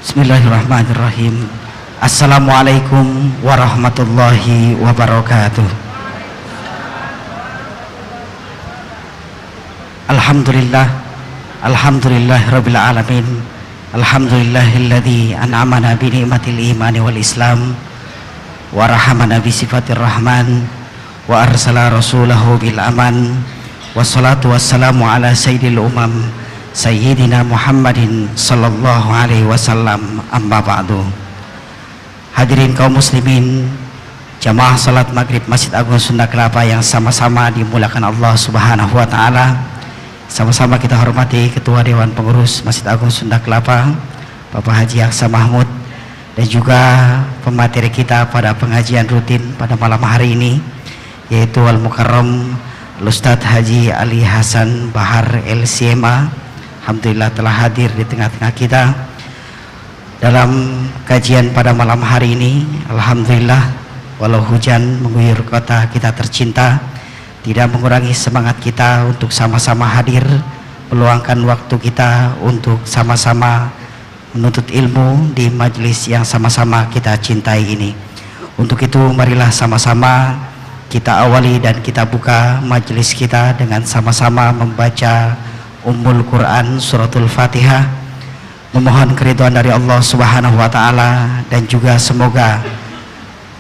Bismillahirrahmanirrahim. Assalamualaikum warahmatullahi wabarakatuh. Alhamdulillah, alhamdulillahirabbil alamin. Alhamdulillahilladzi an'amana bi ni'matil imani wal islam wa rahamana bi sifatir rahman wa arsala rasulahu bil aman. Wassalatu wassalamu ala sayyidil umam Sayyidina Muhammadin sallallahu alaihi wasallam, amma ba'du. Hadirin kaum muslimin, jamaah salat maghrib Masjid Agung Sunda Kelapa yang sama-sama dimuliakan Allah subhanahu wa ta'ala. Sama-sama kita hormati Ketua Dewan Pengurus Masjid Agung Sunda Kelapa, Bapak Haji Aksa Mahmud, dan juga pemateri kita pada pengajian rutin pada malam hari ini, yaitu Al-Mukarram Ustadz Haji Ali Hasan Bahar LCMA. Alhamdulillah telah hadir di tengah-tengah kita dalam kajian pada malam hari ini. Alhamdulillah, walau hujan mengguyur kota kita tercinta, tidak mengurangi semangat kita untuk sama-sama hadir, meluangkan waktu kita untuk sama-sama menuntut ilmu di majelis yang sama-sama kita cintai ini. Untuk itu marilah sama-sama kita awali dan kita buka majelis kita dengan sama-sama membaca Ummul Quran Suratul Fatihah, memohon keridhaan dari Allah subhanahu wa ta'ala, dan juga semoga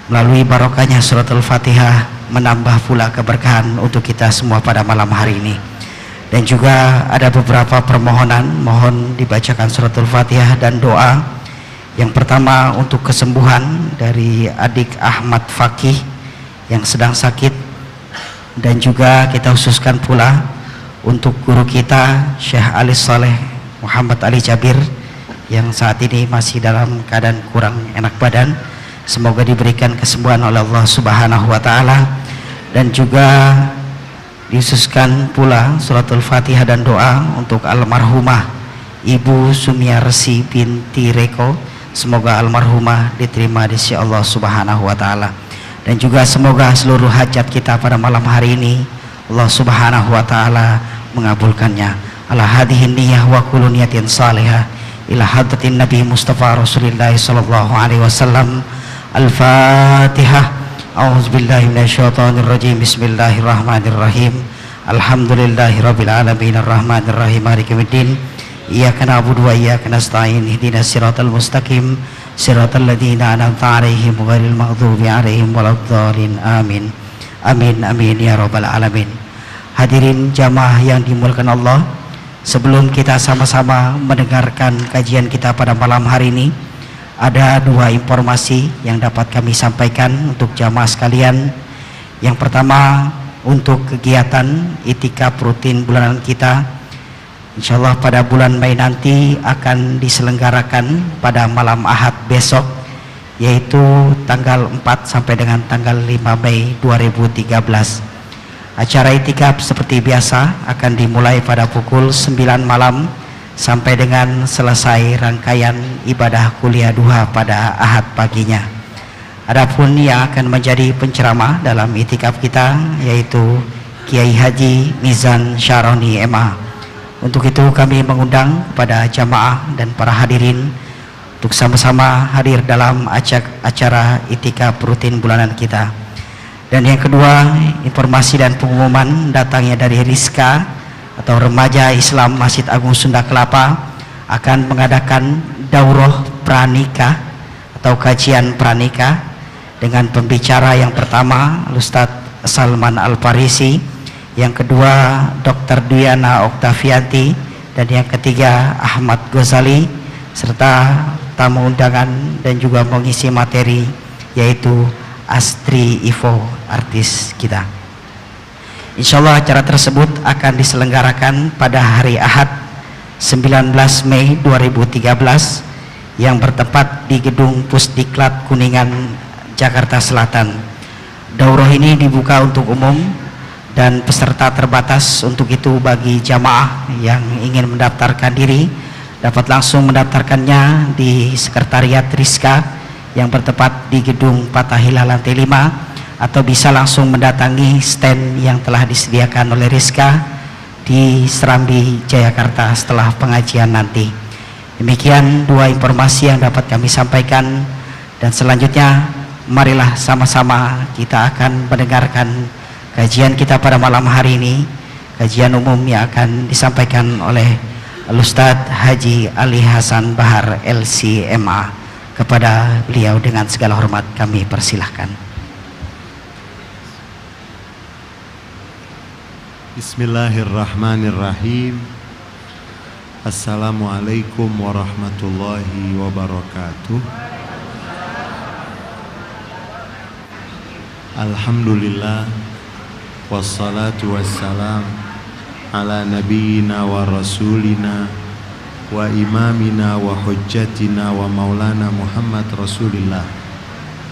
melalui barokahnya Suratul Fatihah menambah pula keberkahan untuk kita semua pada malam hari ini. Dan juga ada beberapa permohonan, mohon dibacakan Suratul Fatihah dan doa. Yang pertama untuk kesembuhan dari adik Ahmad Fakih yang sedang sakit, dan juga kita khususkan pula untuk guru kita Syekh Ali Saleh Muhammad Ali Jabir yang saat ini masih dalam keadaan kurang enak badan. Semoga diberikan kesembuhan oleh Allah subhanahu wa ta'ala. Dan juga dikhususkan pula suratul Fatihah dan doa untuk almarhumah Ibu Sumiarsi binti Reko. Semoga almarhumah diterima di sisi Allah subhanahu wa ta'ala. Dan juga semoga seluruh hajat kita pada malam hari ini Allah subhanahu wa ta'ala mengabulkannya. Ala hadhihi niyyah wa kullu niyatin salihah ila hadratin Nabi Mustafa Rasulillah sallallahu alaihi wasallam. Al-Fatihah. A'udzubillahi minasyaitonir rajim. Bismillahirrahmanirrahim. Alhamdulillahirabbil alamin arrahmanirrahim maliki yaumiddin. Iyyaka na'budu wa iyyaka nasta'in. Ihdinas siratal mustaqim siratal ladzina an'amta 'alaihim ghairil maghdubi 'alaihim waladdallin. Amin. Amin amin ya rabbal alamin. Hadirin jamaah yang dimuliakan Allah, sebelum kita sama-sama mendengarkan kajian kita pada malam hari ini, ada dua informasi yang dapat kami sampaikan untuk jamaah sekalian. Yang pertama, untuk kegiatan itikaf rutin bulanan kita, insyaallah pada bulan Mei nanti akan diselenggarakan pada malam Ahad besok, yaitu tanggal 4 sampai dengan tanggal 5 Mei 2013. Acara itikaf seperti biasa akan dimulai pada pukul 9 malam sampai dengan selesai rangkaian ibadah kuliah duha pada Ahad paginya. Adapun yang akan menjadi penceramah dalam itikaf kita yaitu Kiai Haji Mizan Syaroni MA. Untuk itu kami mengundang kepada jamaah dan para hadirin untuk sama-sama hadir dalam acara itikaf rutin bulanan kita. Dan yang kedua, informasi dan pengumuman datangnya dari Rizka atau Remaja Islam Masjid Agung Sunda Kelapa akan mengadakan daurah pranikah atau kajian pranikah dengan pembicara yang pertama Ustadz Salman Al-Farisi, yang kedua Dr. Duyana Oktavianti, dan yang ketiga Ahmad Ghazali, serta tamu undangan dan juga mengisi materi yaitu Astri Ivo, artis kita. Insyaallah acara tersebut akan diselenggarakan pada hari Ahad 19 Mei 2013 yang bertempat di Gedung Pusdiklat Kuningan, Jakarta Selatan. Daurah ini dibuka untuk umum dan peserta terbatas. Untuk itu bagi jamaah yang ingin mendaftarkan diri dapat langsung mendaftarkannya di Sekretariat Rizka yang bertempat di Gedung Fathahillah lantai 5, atau bisa langsung mendatangi stand yang telah disediakan oleh Rizka di Serambi Jayakarta setelah pengajian nanti. Demikian dua informasi yang dapat kami sampaikan, dan selanjutnya marilah sama-sama kita akan mendengarkan kajian kita pada malam hari ini, kajian umum yang akan disampaikan oleh Ustadz Haji Ali Hasan Bahar LCMA. Kepada beliau dengan segala hormat kami persilahkan. Bismillahirrahmanirrahim. Assalamualaikum warahmatullahi wabarakatuh. Alhamdulillah, wassalatu wassalam ala nabiyyina wa rasulina wa imamina wa hujjatina wa maulana Muhammad Rasulillah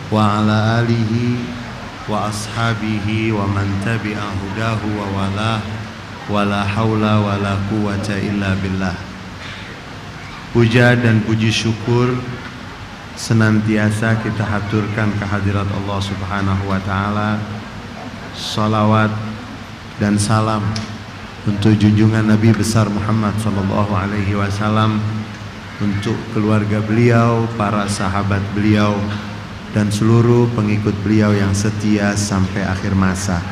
wa ala alihi wa ashabihi wa man tabi'a hudahu wa walah wa la hawla wa la quwwata illa billah. Puja dan puji syukur senantiasa kita haturkan kehadirat Allah Subhanahu wa taala. Salawat dan salam untuk junjungan Nabi besar Muhammad sallallahu alaihi wasallam, untuk keluarga beliau, para sahabat beliau, dan seluruh pengikut beliau yang setia sampai akhir masa.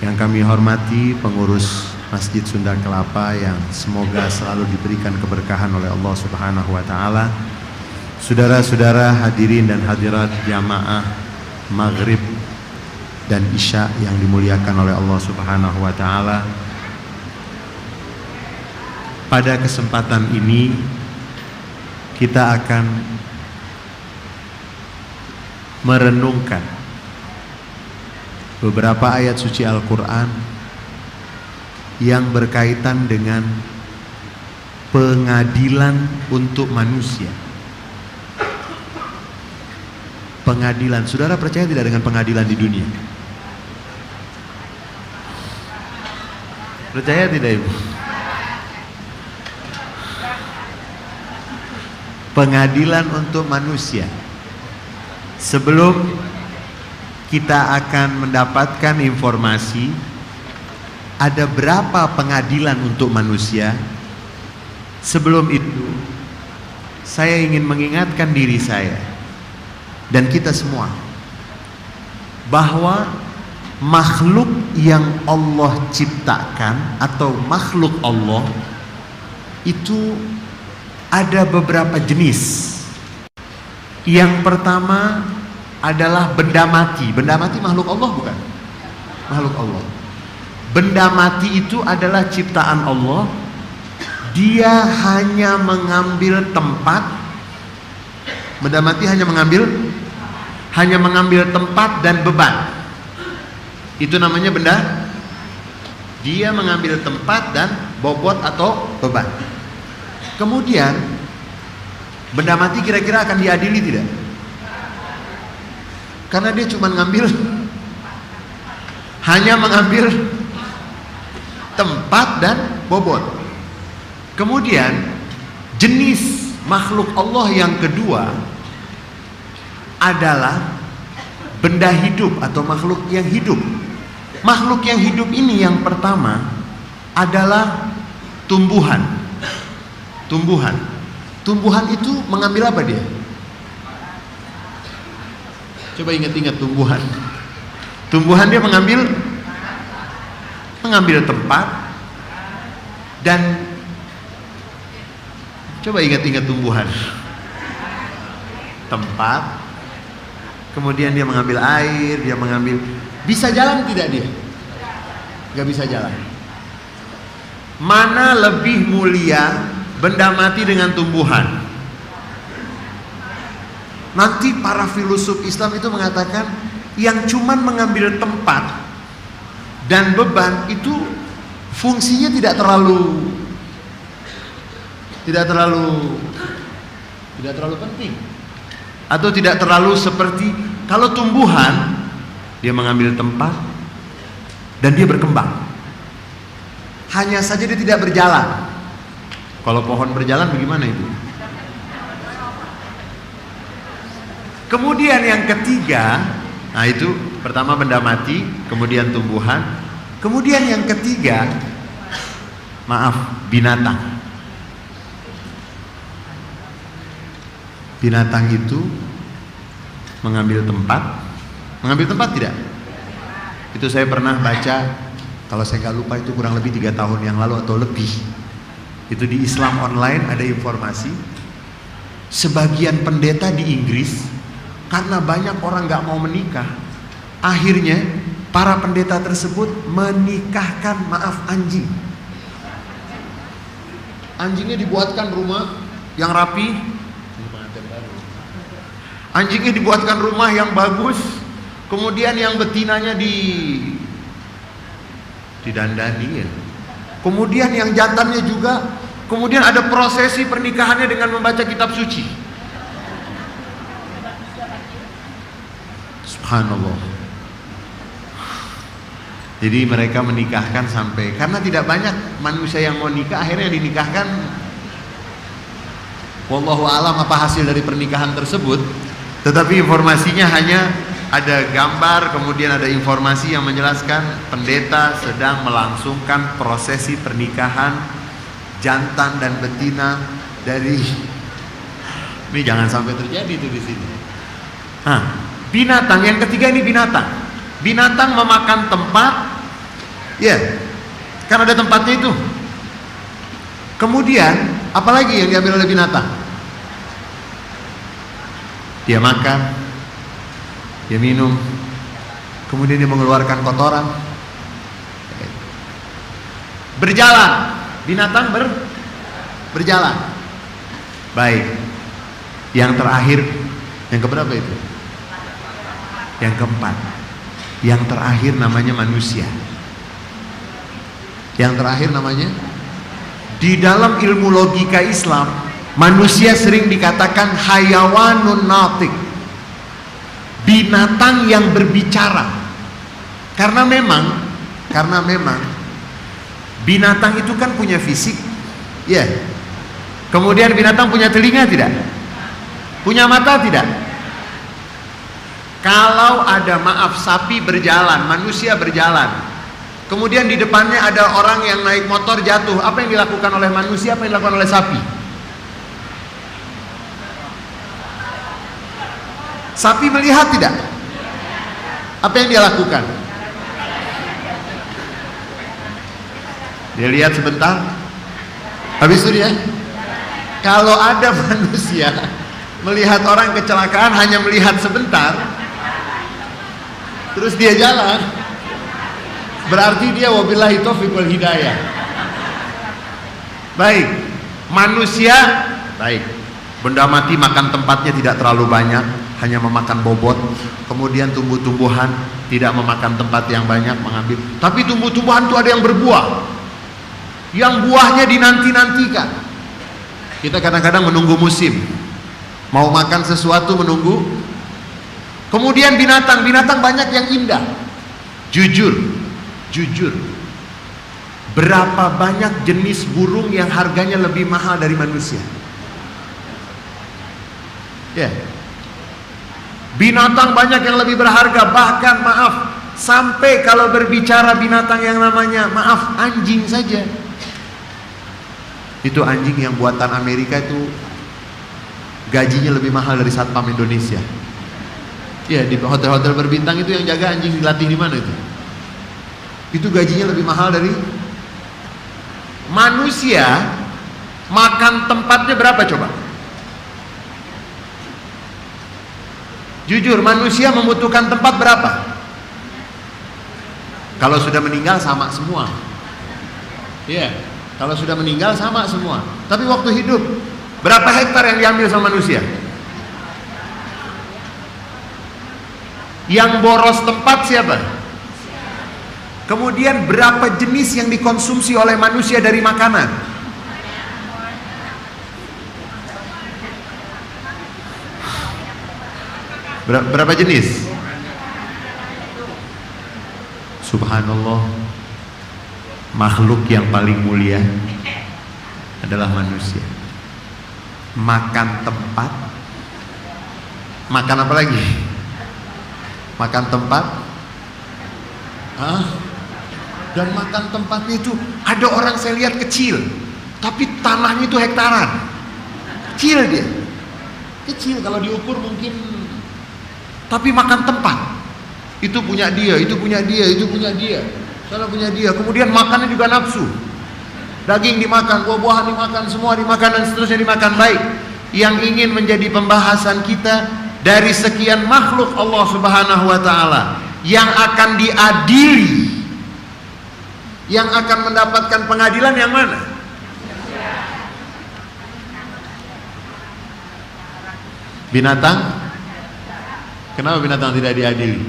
Yang kami hormati pengurus Masjid Sunda Kelapa yang semoga selalu diberikan keberkahan oleh Allah Subhanahu wa taala. Saudara-saudara hadirin dan hadirat jamaah Maghrib dan Isya yang dimuliakan oleh Allah Subhanahu wa taala. Pada kesempatan ini kita akan merenungkan beberapa ayat suci Al-Quran yang berkaitan dengan pengadilan untuk manusia. Pengadilan, saudara percaya tidak dengan pengadilan di dunia? Percaya tidak, Ibu? Pengadilan untuk manusia. Sebelum kita akan mendapatkan informasi ada berapa pengadilan untuk manusia, sebelum itu saya ingin mengingatkan diri saya dan kita semua bahwa makhluk yang Allah ciptakan atau makhluk Allah itu ada beberapa jenis. Yang pertama adalah benda mati. Benda mati makhluk Allah bukan? Makhluk Allah. Benda mati itu adalah ciptaan Allah. Dia hanya mengambil tempat. Benda mati hanya mengambil tempat dan beban. Itu namanya benda. Dia mengambil tempat dan bobot atau beban. Kemudian benda mati kira-kira akan diadili tidak? Karena dia cuma hanya mengambil tempat dan bobot. Kemudian jenis makhluk Allah yang kedua adalah benda hidup atau makhluk yang hidup. Makhluk yang hidup ini yang pertama adalah tumbuhan. Tumbuhan itu mengambil apa dia? Coba ingat-ingat tumbuhan. Tumbuhan dia mengambil tempat dan coba ingat-ingat tumbuhan. Tempat. Kemudian dia mengambil air, bisa jalan tidak dia? Gak bisa jalan. Mana lebih mulia benda mati dengan tumbuhan? Nanti para filosof Islam itu mengatakan yang cuman mengambil tempat dan beban itu fungsinya tidak terlalu penting atau tidak terlalu seperti kalau tumbuhan dia mengambil tempat dan dia berkembang. Hanya saja dia tidak berjalan. Kalau pohon berjalan bagaimana itu? Kemudian yang ketiga, nah itu pertama benda mati, kemudian tumbuhan, kemudian yang ketiga, binatang. binatang itu mengambil tempat. Mengambil tempat tidak? Itu saya pernah baca, kalau saya nggak lupa itu kurang lebih 3 tahun yang lalu atau lebih. Itu di Islam Online ada informasi, sebagian pendeta di Inggris karena banyak orang nggak mau menikah, akhirnya para pendeta tersebut menikahkan, maaf, anjing. Anjingnya dibuatkan rumah yang rapi, anjingnya dibuatkan rumah yang bagus, kemudian yang betinanya didandani ya. Kemudian yang jantannya juga, kemudian ada prosesi pernikahannya dengan membaca kitab suci. Subhanallah. Jadi mereka menikahkan sampai, karena tidak banyak manusia yang mau nikah, akhirnya dinikahkan. Wallahu alam apa hasil dari pernikahan tersebut, tetapi informasinya hanya ada gambar, kemudian ada informasi yang menjelaskan pendeta sedang melangsungkan prosesi pernikahan jantan dan betina dari, ini jangan sampai terjadi itu di sini. Binatang yang ketiga ini binatang memakan tempat, ya, kan ada tempatnya itu. Kemudian apalagi yang diambil oleh binatang? Dia makan, dia minum, kemudian dia mengeluarkan kotoran. Berjalan, binatang berjalan. Baik. Yang terakhir, yang keberapa itu? Yang keempat. Yang terakhir namanya manusia. Yang terakhir namanya, di dalam ilmu logika Islam, manusia sering dikatakan hayawanun natik, binatang yang berbicara. Karena memang binatang itu kan punya fisik, ya. Kemudian binatang punya telinga tidak? Punya mata tidak? Kalau ada, maaf, sapi berjalan, manusia berjalan, kemudian di depannya ada orang yang naik motor jatuh, apa yang dilakukan oleh manusia, apa yang dilakukan oleh sapi? Sapi melihat tidak? Apa yang dia lakukan? Dia lihat sebentar, habis itu dia, kalau ada manusia melihat orang kecelakaan hanya melihat sebentar, terus dia jalan, berarti dia wabillahi taufiq wal hidayah. Baik, manusia, baik, benda mati makan tempatnya tidak terlalu banyak, hanya memakan bobot. Kemudian tumbuh-tumbuhan tidak memakan tempat yang banyak, mengambil. Tapi tumbuh-tumbuhan itu ada yang berbuah, yang buahnya dinanti-nantikan. Kita kadang-kadang menunggu musim, mau makan sesuatu menunggu. Kemudian binatang banyak yang indah. Jujur, berapa banyak jenis burung yang harganya lebih mahal dari manusia? Ya. Binatang banyak yang lebih berharga, bahkan maaf, sampai kalau berbicara binatang yang namanya, maaf, anjing saja. Itu anjing yang buatan Amerika itu gajinya lebih mahal dari satpam Indonesia. Ya, di hotel-hotel berbintang itu yang jaga anjing dilatih di mana itu? Itu gajinya lebih mahal dari manusia. Makan tempatnya berapa coba? Jujur, manusia membutuhkan tempat berapa? Kalau sudah meninggal sama semua. Iya, kalau sudah meninggal sama semua. Tapi waktu hidup, berapa hektar yang diambil sama manusia? Yang boros tempat siapa? Kemudian berapa jenis yang dikonsumsi oleh manusia dari makanan? Berapa jenis? Subhanallah, makhluk yang paling mulia adalah manusia. Makan tempat, makan apa lagi? Makan tempat, dan makan tempatnya itu ada orang saya lihat kecil, tapi tanahnya itu hektaran, kecil dia. Kecil kalau diukur mungkin, tapi makan tempat. Itu punya dia, itu punya dia, itu punya dia, sana punya dia. Kemudian makannya juga nafsu. Daging dimakan, buah-buahan dimakan, semua dimakan dan seterusnya dimakan. Baik, yang ingin menjadi pembahasan kita, dari sekian makhluk Allah Subhanahu wa taala yang akan diadili, yang akan mendapatkan pengadilan yang mana? Binatang? Kenapa binatang tidak diadili?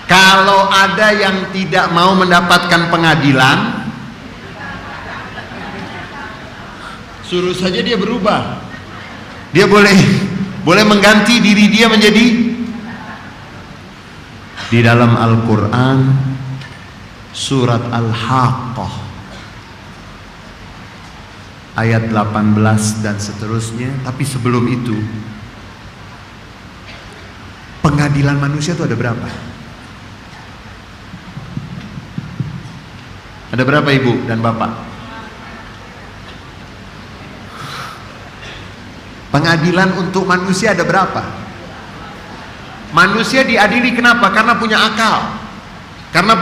Kalau ada yang tidak mau mendapatkan pengadilan, suruh saja dia berubah. Dia boleh mengganti diri dia menjadi. Di dalam Al-Quran surat Al-Haqqah ayat 18 dan seterusnya. Tapi sebelum itu, pengadilan manusia itu ada berapa? Ada berapa ibu dan bapak? Pengadilan untuk manusia ada berapa? Manusia diadili kenapa? Karena punya akal. Karena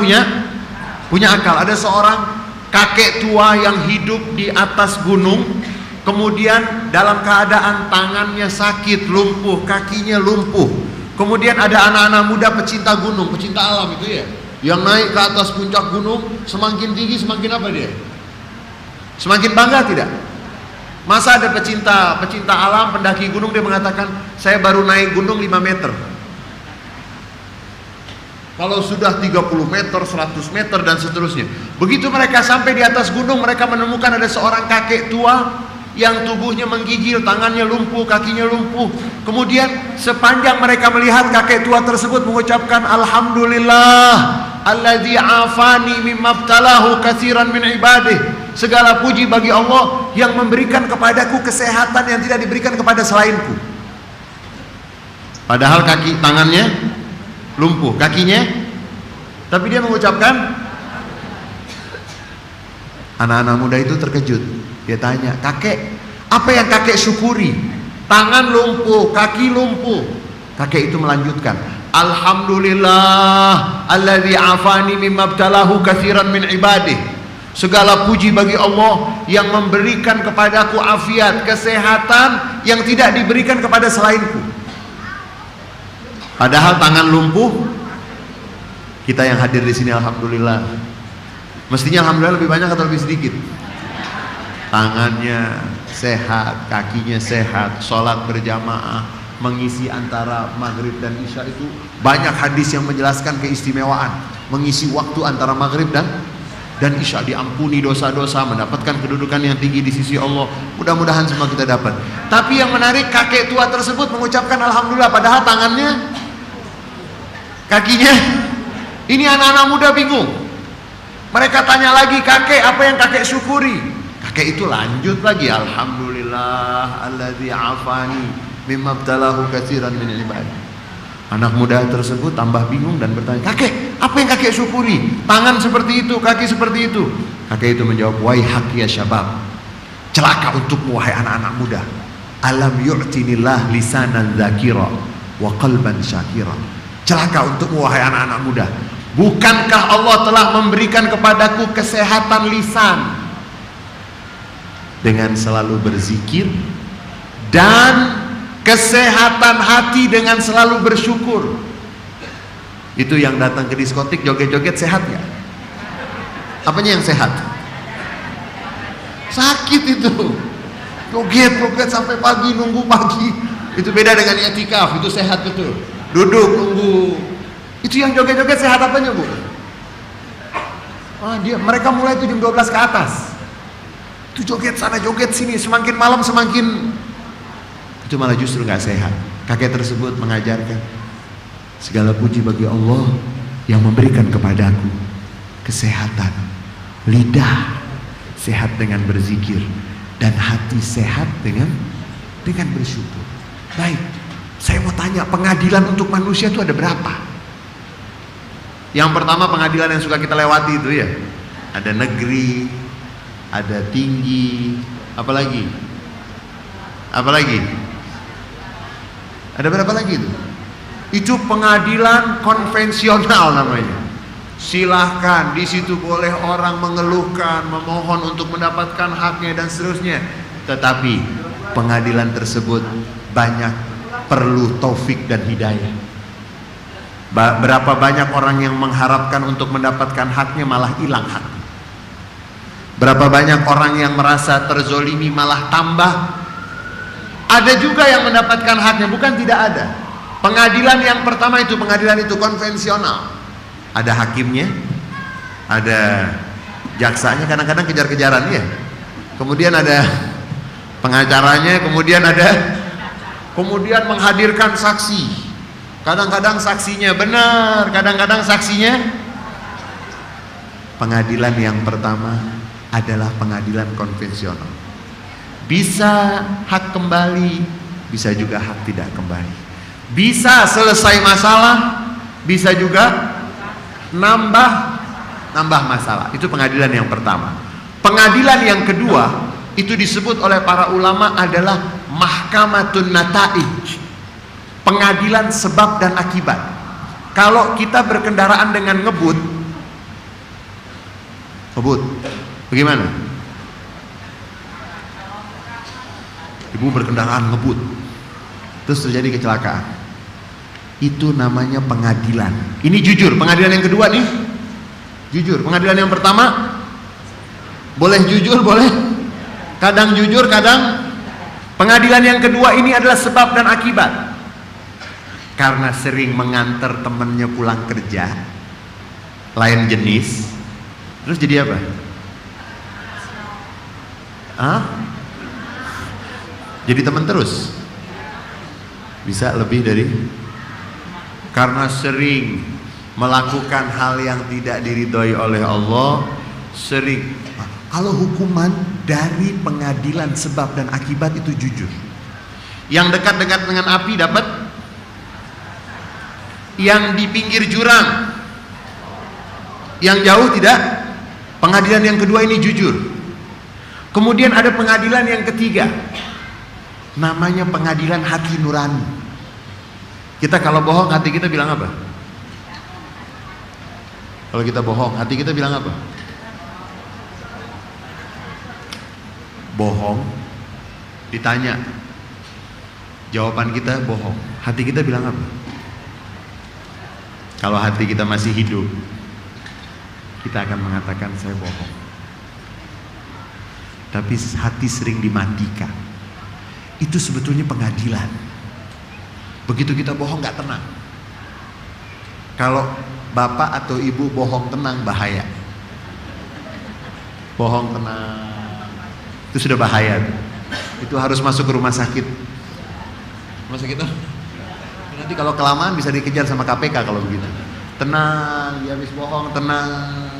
punya akal. Ada seorang kakek tua yang hidup di atas gunung, kemudian dalam keadaan tangannya sakit, lumpuh, kakinya lumpuh. Kemudian ada anak-anak muda pecinta gunung, pecinta alam itu ya, yang naik ke atas puncak gunung, semakin tinggi semakin apa dia? Semakin bangga tidak? Masa ada pecinta alam, pendaki gunung, dia mengatakan, saya baru naik gunung 5 meter. Kalau sudah 30 meter, 100 meter dan seterusnya. Begitu mereka sampai di atas gunung, mereka menemukan ada seorang kakek tua yang tubuhnya menggigil, tangannya lumpuh, kakinya lumpuh. Kemudian sepanjang mereka melihat kakek tua tersebut mengucapkan, Alhamdulillah alladzi afani mimma ibtalahu katsiran min ibadih. Segala puji bagi Allah yang memberikan kepadaku kesehatan yang tidak diberikan kepada selainku. Padahal tangannya lumpuh, kakinya, tapi dia mengucapkan. Anak-anak muda itu terkejut. Dia tanya, kakek, apa yang kakek syukuri? Tangan lumpuh, kaki lumpuh. Kakek itu melanjutkan, Alhamdulillah alladzi afani mimma ibtalahu katsiran min ibadih. Segala puji bagi Allah yang memberikan kepadaku afiat, kesehatan yang tidak diberikan kepada selainku. Padahal tangan lumpuh. Kita yang hadir di sini alhamdulillah. Mestinya alhamdulillah lebih banyak atau lebih sedikit? Tangannya sehat, kakinya sehat, sholat berjamaah, mengisi antara maghrib dan isya itu banyak hadis yang menjelaskan keistimewaan mengisi waktu antara maghrib dan isya, diampuni dosa-dosa, mendapatkan kedudukan yang tinggi di sisi Allah. Mudah-mudahan semua kita dapat. Tapi yang menarik, kakek tua tersebut mengucapkan alhamdulillah padahal tangannya, kakinya. Ini anak-anak muda bingung. Mereka tanya lagi, kakek, apa yang kakek syukuri? Kakek itu lanjut lagi, Alhamdulillah alladzi afani mimma ibtalahu katsiran min ibadi. Anak muda tersebut tambah bingung dan bertanya, kakek, apa yang kakek syukuri? Tangan seperti itu, kaki seperti itu. Kakek itu menjawab, waihak ya syabab, celaka untukmu wahai anak-anak muda. Alam yu'tinillah lisanan dzakira wa qalban syakira. Celaka untukmu wahai anak-anak muda. Bukankah Allah telah memberikan kepadaku kesehatan lisan dengan selalu berzikir, dan kesehatan hati dengan selalu bersyukur. Itu yang datang ke diskotik joget-joget sehat ya? Apanya yang sehat? Sakit itu. Joget-joget sampai pagi, nunggu pagi. Itu beda dengan i'tikaf, itu sehat betul. Duduk nunggu. Itu yang joget-joget sehat apanya, Bu? Mereka mulai itu jam 12 ke atas. Itu joget sana joget sini, semakin malam semakin, itu malah justru nggak sehat. Kakek tersebut mengajarkan, segala puji bagi Allah yang memberikan kepadaku kesehatan, lidah sehat dengan berzikir, dan hati sehat dengan bersyukur. Baik, saya mau tanya, pengadilan untuk manusia itu ada berapa? Yang pertama, pengadilan yang suka kita lewati itu ya, ada negeri, ada tinggi, apalagi Ada berapa lagi itu? Itu pengadilan konvensional namanya. Silahkan, di situ boleh orang mengeluhkan, memohon untuk mendapatkan haknya dan seterusnya. Tetapi pengadilan tersebut banyak perlu taufik dan hidayah. Berapa banyak orang yang mengharapkan untuk mendapatkan haknya malah hilang hak. Berapa banyak orang yang merasa terzolimi malah tambah. Ada juga yang mendapatkan haknya, bukan tidak ada. Pengadilan yang pertama itu, pengadilan itu konvensional. Ada hakimnya, ada jaksanya, kadang-kadang kejar-kejaran ya. Kemudian ada pengacaranya, kemudian menghadirkan saksi. Kadang-kadang saksinya benar, kadang-kadang saksinya. Pengadilan yang pertama adalah pengadilan konvensional. Bisa hak kembali, bisa juga hak tidak kembali. Bisa selesai masalah, bisa juga nambah masalah. Itu pengadilan yang pertama. Pengadilan yang kedua itu disebut oleh para ulama adalah mahkamatun nataij, pengadilan sebab dan akibat. Kalau kita berkendaraan dengan ngebut, bagaimana? Ibu berkendaraan ngebut, terus terjadi kecelakaan. Itu namanya pengadilan. Ini jujur, pengadilan yang kedua nih jujur. Pengadilan yang pertama boleh jujur, boleh kadang jujur, kadang. Pengadilan yang kedua ini adalah sebab dan akibat. Karena sering mengantar temennya pulang kerja lain jenis, terus jadi apa? Jadi teman terus. Bisa lebih dari, karena sering melakukan hal yang tidak diridhoi oleh Allah. Sering. Kalau hukuman dari pengadilan sebab dan akibat itu jujur. Yang dekat-dekat dengan api dapat, yang di pinggir jurang, yang jauh tidak. Pengadilan yang kedua ini jujur. Kemudian ada pengadilan yang ketiga, namanya pengadilan hati nurani. Kita kalau bohong, hati kita bilang apa? Kalau kita bohong, hati kita bilang apa? Bohong, ditanya, jawaban kita bohong, hati kita bilang apa? Kalau hati kita masih hidup, kita akan mengatakan saya bohong. Tapi hati sering dimatikan. Itu sebetulnya pengadilan. Begitu kita bohong gak tenang. Kalau bapak atau ibu bohong tenang, bahaya. Bohong tenang, itu sudah bahaya. Itu harus masuk ke rumah sakit. Rumah sakit itu nanti kalau kelamaan bisa dikejar sama KPK kalau begitu. Tenang, dia habis bohong, tenang.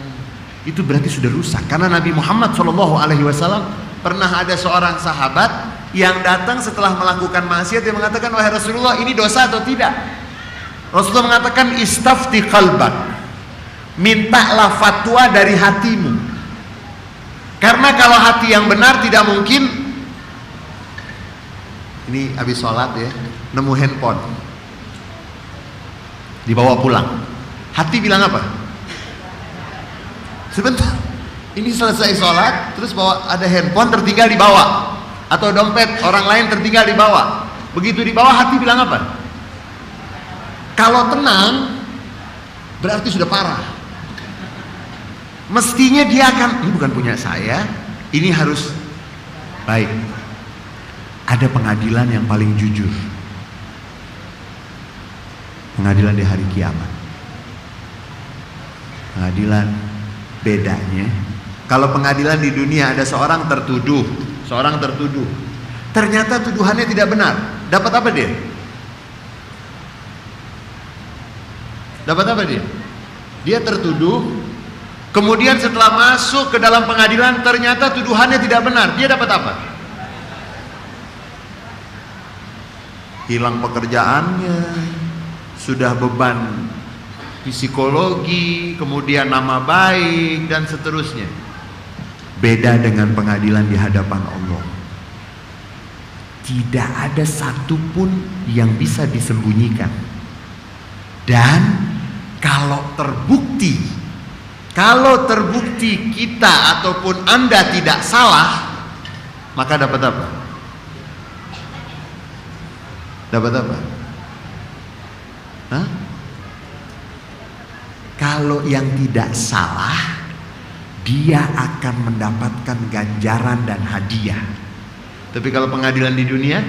Itu berarti sudah rusak. Karena Nabi Muhammad SAW pernah ada seorang sahabat yang datang setelah melakukan maksiat. Dia mengatakan, wahai Rasulullah, ini dosa atau tidak? Rasulullah mengatakan, istafti qalbak, mintalah fatwa dari hatimu. Karena kalau hati yang benar tidak mungkin. Ini habis sholat ya, nemu handphone, dibawa pulang. Hati bilang apa? Sebentar, ini selesai sholat, terus bawa ada handphone tertinggal di bawah, atau dompet orang lain tertinggal di bawah. Begitu di bawah, hati bilang apa? Kalau tenang, berarti sudah parah. Mestinya dia akan, ini bukan punya saya, ini harus baik. Ada pengadilan yang paling jujur, pengadilan di hari kiamat. Pengadilan bedanya, kalau pengadilan di dunia ada seorang tertuduh, ternyata tuduhannya tidak benar, dapat apa dia? Dapat apa dia? Dia tertuduh, kemudian setelah masuk ke dalam pengadilan ternyata tuduhannya tidak benar, dia dapat apa? Hilang pekerjaannya, sudah beban psikologi, kemudian nama baik dan seterusnya. Beda dengan pengadilan di hadapan Allah. tidak ada satupun yang bisa disembunyikan. Dan kalau terbukti kita ataupun Anda tidak salah, maka dapat apa? Dapat apa? Hah? Kalau yang tidak salah, dia akan mendapatkan ganjaran dan hadiah. Tapi kalau pengadilan di dunia,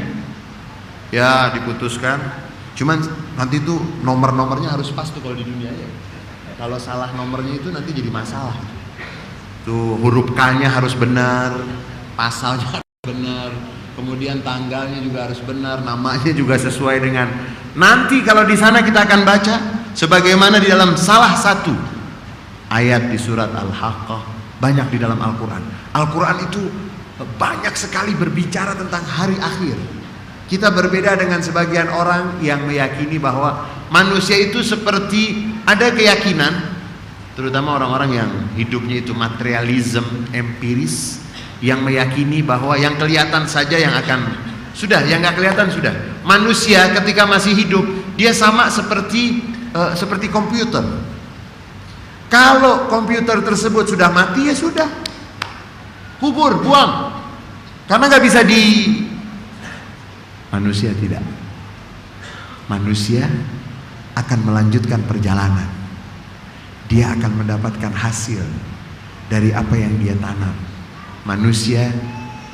ya diputuskan, cuman nanti tuh nomor-nomornya harus pas tuh kalau di dunia ya. Kalau salah nomornya itu nanti jadi masalah. Tuh huruf K-nya harus benar, pasalnya harus benar, kemudian tanggalnya juga harus benar, namanya juga sesuai dengan. Nanti kalau di sana kita akan baca sebagaimana di dalam salah satu ayat di surat Al-Haqqah, banyak di dalam Al-Quran. Al-Quran itu banyak sekali berbicara tentang hari akhir. Kita berbeda dengan sebagian orang yang meyakini bahwa manusia itu seperti ada keyakinan, terutama orang-orang yang hidupnya itu materialism empiris, yang meyakini bahwa yang kelihatan saja yang akan, sudah yang nggak kelihatan sudah. Manusia ketika masih hidup dia sama seperti komputer. Kalau komputer tersebut sudah mati ya sudah, kubur, buang, karena nggak bisa di. Manusia tidak. Manusia akan melanjutkan perjalanan. Dia akan mendapatkan hasil dari apa yang dia tanam. Manusia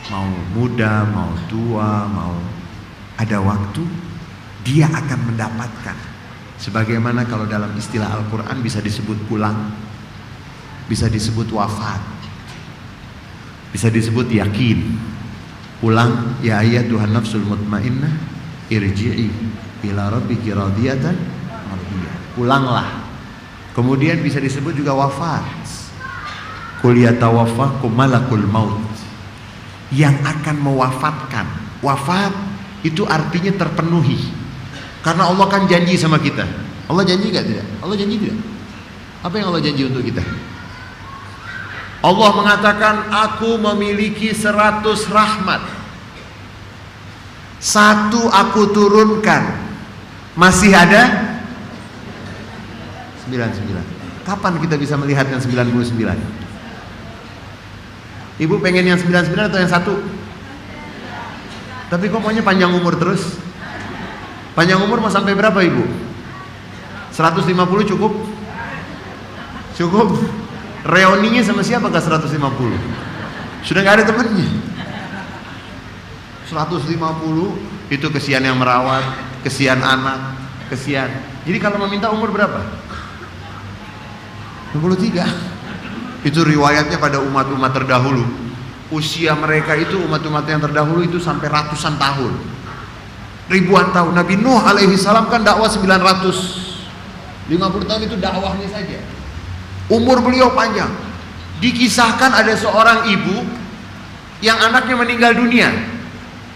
mau muda, mau tua, mau ada waktu, dia akan mendapatkan. Sebagaimana kalau dalam istilah Al-Quran bisa disebut pulang, bisa disebut wafat, bisa disebut yakin. Pulang, ya ayyatuhan nafsul mutmainnah irji'i ila rabbiki radiyatan mardiyah. Pulanglah. Kemudian bisa disebut juga wafat. Qul yatawaffakum malakul maut, yang akan mewafatkan. Wafat itu artinya terpenuhi, karena Allah kan janji sama kita. Allah janji gak tidak? Allah janji tidak? Apa yang Allah janji untuk kita? Allah mengatakan, aku memiliki 100 rahmat, 1 aku turunkan, masih ada 99. Kapan kita bisa melihat yang 99? Ibu pengen yang 99 atau yang 1? Tapi kok maunya panjang umur terus? Panjang umur mau sampai berapa ibu? 150 cukup? Cukup? Reuninya sama siapa ke 150? Sudah gak ada temannya. 150 itu kesian yang merawat, kesian anak, kesian. Jadi kalau meminta umur berapa? 63. Itu riwayatnya pada umat-umat terdahulu. Usia mereka itu, umat-umat yang terdahulu itu sampai ratusan tahun, ribuan tahun. Nabi Nuh alaihi salam kan dakwah 950 tahun, itu dakwahnya saja. Umur beliau panjang. Dikisahkan ada seorang ibu yang anaknya meninggal dunia.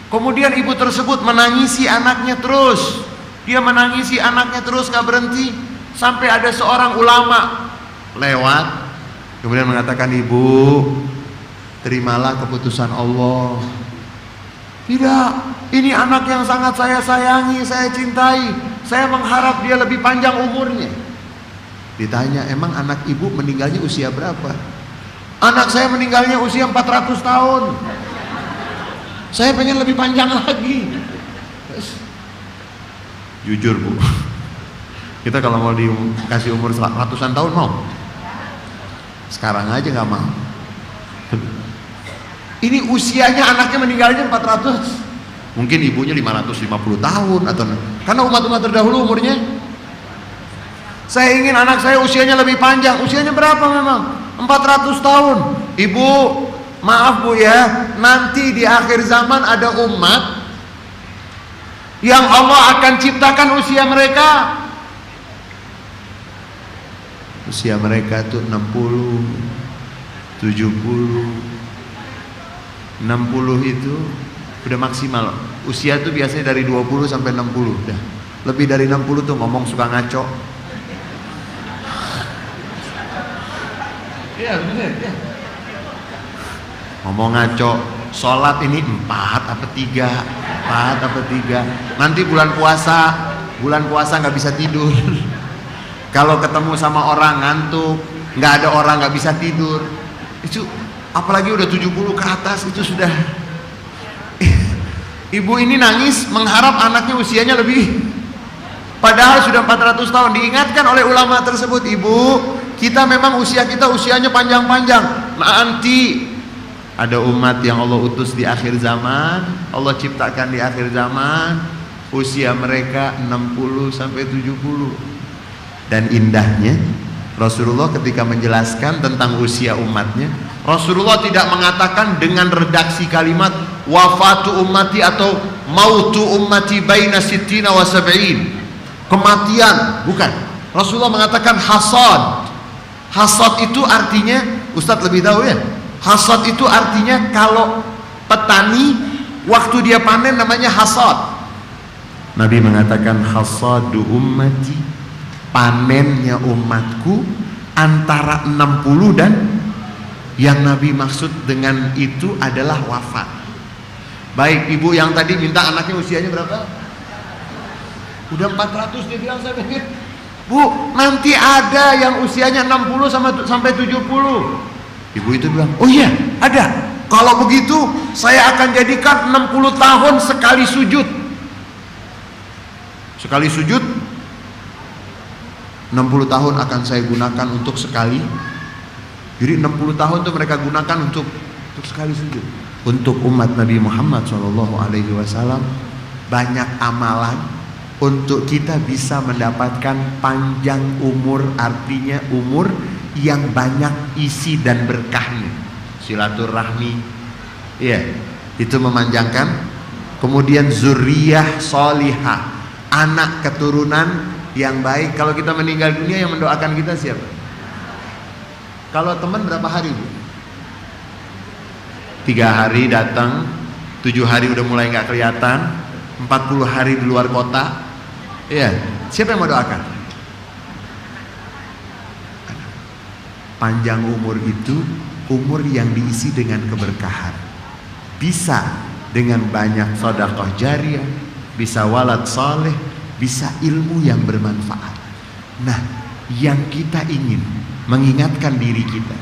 Kemudian ibu tersebut menangisi anaknya terus. Dia menangisi anaknya terus gak berhenti, sampai ada seorang ulama lewat kemudian mengatakan, ibu, terimalah keputusan Allah. Tidak, ini anak yang sangat saya sayangi, saya cintai, saya mengharap dia lebih panjang umurnya. Ditanya, emang anak ibu meninggalnya usia berapa? Anak saya meninggalnya usia 400 tahun. Saya pengen lebih panjang lagi. Jujur bu, kita kalau mau dikasih umur ratusan tahun mau? Sekarang aja gak mau. Ini usianya anaknya meninggalnya 400, mungkin ibunya 550 tahun atau, karena umat-umat terdahulu umurnya. Saya ingin anak saya usianya lebih panjang. Usianya berapa memang? 400 tahun. Ibu, maaf bu ya, nanti di akhir zaman ada umat yang Allah akan ciptakan usia mereka, usia mereka tuh 60, 70, 60 itu udah maksimal. Usia tuh biasanya dari 20 sampai 60 udah. Lebih dari 60 tuh ngomong suka ngaco. Iya bener ya. Ngomong ngaco. Sholat ini 4 apa 3? 4 apa 3. Nanti bulan puasa nggak bisa tidur. Kalau ketemu sama orang ngantuk, nggak ada orang nggak bisa tidur. Itu apalagi udah 70 ke atas, itu sudah. Ibu ini nangis mengharap anaknya usianya lebih, padahal sudah 400 tahun. Diingatkan oleh ulama tersebut, ibu, kita memang usianya panjang-panjang. Nanti ada umat yang Allah utus di akhir zaman, Allah ciptakan di akhir zaman, usia mereka 60 sampai 70. Dan indahnya Rasulullah ketika menjelaskan tentang usia umatnya, Rasulullah tidak mengatakan dengan redaksi kalimat wafatu ummati atau mautu ummati baina sittina wa sab'in, kematian, bukan. Rasulullah mengatakan hasad. Hasad itu artinya, Ustadz lebih tahu ya, hasad itu artinya kalau petani waktu dia panen namanya hasad. Nabi mengatakan hasadu ummati, panennya umatku antara 60 dan yang Nabi maksud dengan itu adalah wafat. Baik, ibu yang tadi minta anaknya usianya berapa? Udah 400 dia bilang, saya pikir, Bu, nanti ada yang usianya 60 sampai 70. Ibu itu bilang, oh iya, ada. Kalau begitu, saya akan jadikan 60 tahun sekali sujud. Sekali sujud 60 tahun akan saya gunakan untuk sekali. Jadi 60 tahun itu mereka gunakan untuk sekali sujud. Untuk umat Nabi Muhammad SAW banyak amalan untuk kita bisa mendapatkan panjang umur, artinya umur yang banyak isi dan berkahnya. Silaturahmi, iya, itu memanjangkan. Kemudian zuriyah solihah, anak keturunan yang baik. Kalau kita meninggal dunia yang mendoakan kita siapa? Kalau teman berapa hari, Bu? 3 hari datang, 7 hari udah mulai nggak kelihatan, 40 hari di luar kota. Iya, siapa yang mau doakan? Panjang umur itu umur yang diisi dengan keberkahan. Bisa dengan banyak sedekah jariyah, bisa walad saleh, bisa ilmu yang bermanfaat. Nah, yang kita ingin mengingatkan diri kita,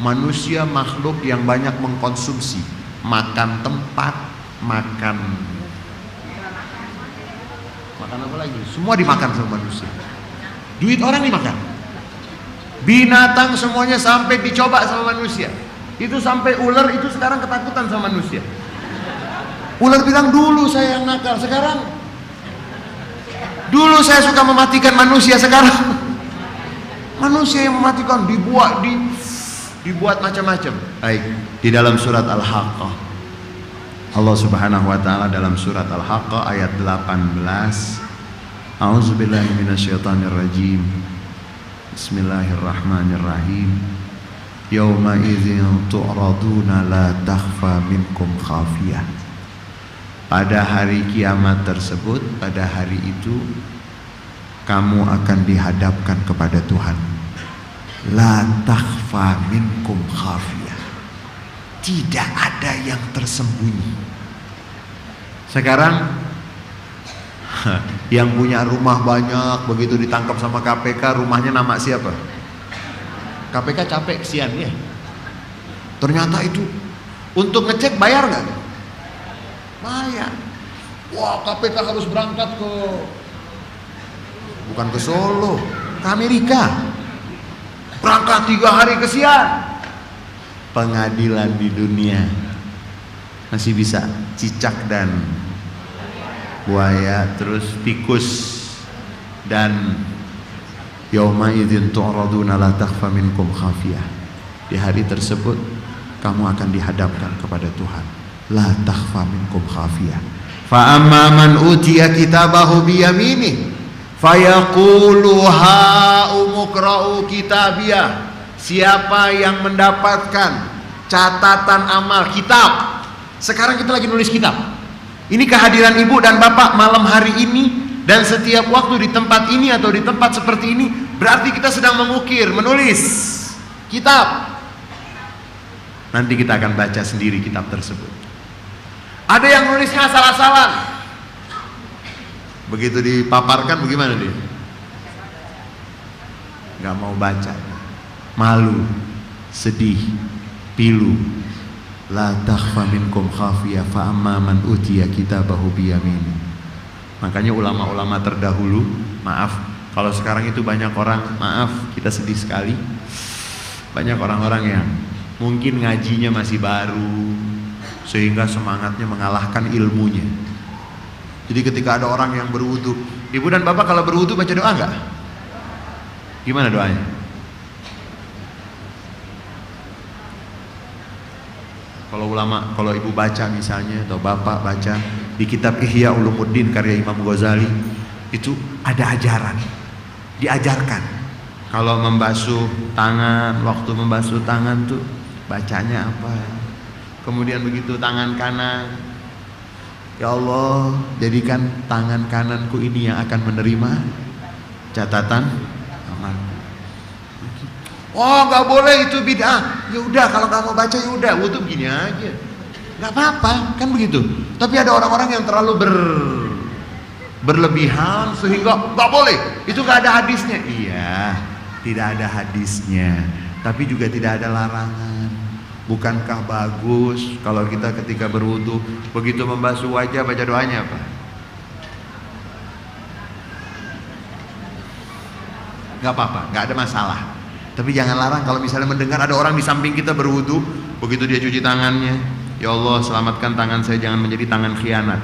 manusia makhluk yang banyak mengkonsumsi, makan tempat, makan apa lagi? Semua dimakan sama manusia. Duit orang dimakan. Binatang semuanya sampai dicoba sama manusia. Itu sampai ular itu sekarang ketakutan sama manusia. Ular bilang dulu saya yang nakal, sekarang dulu saya suka mematikan manusia, sekarang manusia yang mematikan, dibuat macam-macam. Baik, di dalam surat Al-Haqqah, Allah Subhanahu wa taala dalam surat Al-Haqqah ayat 18, A'udzubillahi minasyaitonirrajim. Bismillahirrahmanirrahim. Yauma idzin tu'raduna la takhfa minkum khafiyah. Pada hari kiamat tersebut, pada hari itu kamu akan dihadapkan kepada Tuhan. La takhfa minkum khafiyah. Tidak ada yang tersembunyi. Sekarang yang punya rumah banyak, begitu ditangkap sama KPK, rumahnya nama siapa? KPK capek, kesian ya. Ternyata itu untuk ngecek bayar nggak? Bayar. Wah, KPK harus berangkat bukan ke Solo, ke Amerika. Berangkat 3 hari, kesian. Pengadilan di dunia masih bisa cicak dan buaya, terus tikus, dan yauma idzin tu'raduna la takhfa minkum khafiyah. Di hari tersebut kamu akan dihadapkan kepada Tuhan. La takhfa minkum khafiyah. Fa amma man utiya kitabahu bi yaminih fayaqulu ha umqra'u kitabiyah. Siapa yang mendapatkan catatan amal, kitab. Sekarang kita lagi nulis kitab. Ini kehadiran ibu dan bapak malam hari ini dan setiap waktu di tempat ini atau di tempat seperti ini, berarti kita sedang mengukir, menulis kitab. Nanti kita akan baca sendiri kitab tersebut. Ada yang nulisnya asal-asalan. Begitu dipaparkan bagaimana dia? Nggak mau baca, malu, sedih, pilu. La takhfa minkum khafiyah fa amma man utiya kitabahu biyamini. Makanya ulama-ulama terdahulu, maaf kalau sekarang itu banyak orang, maaf kita sedih sekali, banyak orang-orang yang mungkin ngajinya masih baru sehingga semangatnya mengalahkan ilmunya. Jadi ketika ada orang yang berwudu, ibu dan bapak kalau berwudu baca doa enggak? Gimana doanya? Kalau ulama, kalau ibu baca misalnya atau bapak baca di kitab Ihya Ulumuddin karya Imam Ghazali, itu ada ajaran, diajarkan. Kalau membasuh tangan, waktu membasuh tangan tuh bacanya apa? Kemudian begitu tangan kanan, ya Allah, jadikan tangan kananku ini yang akan menerima catatan amalku. Oh, nggak boleh, itu bid'ah. Ya udah, kalau nggak mau baca ya udah, wudu begini aja, nggak apa-apa, kan begitu. Tapi ada orang-orang yang terlalu berlebihan sehingga nggak boleh. Itu nggak ada hadisnya. Iya, tidak ada hadisnya, tapi juga tidak ada larangan. Bukankah bagus kalau kita ketika berwudu begitu membasuh wajah baca doanya apa? Gak apa-apa, gak ada masalah. Tapi jangan larang kalau misalnya mendengar ada orang di samping kita berwudu, begitu dia cuci tangannya, ya Allah selamatkan tangan saya jangan menjadi tangan khianat.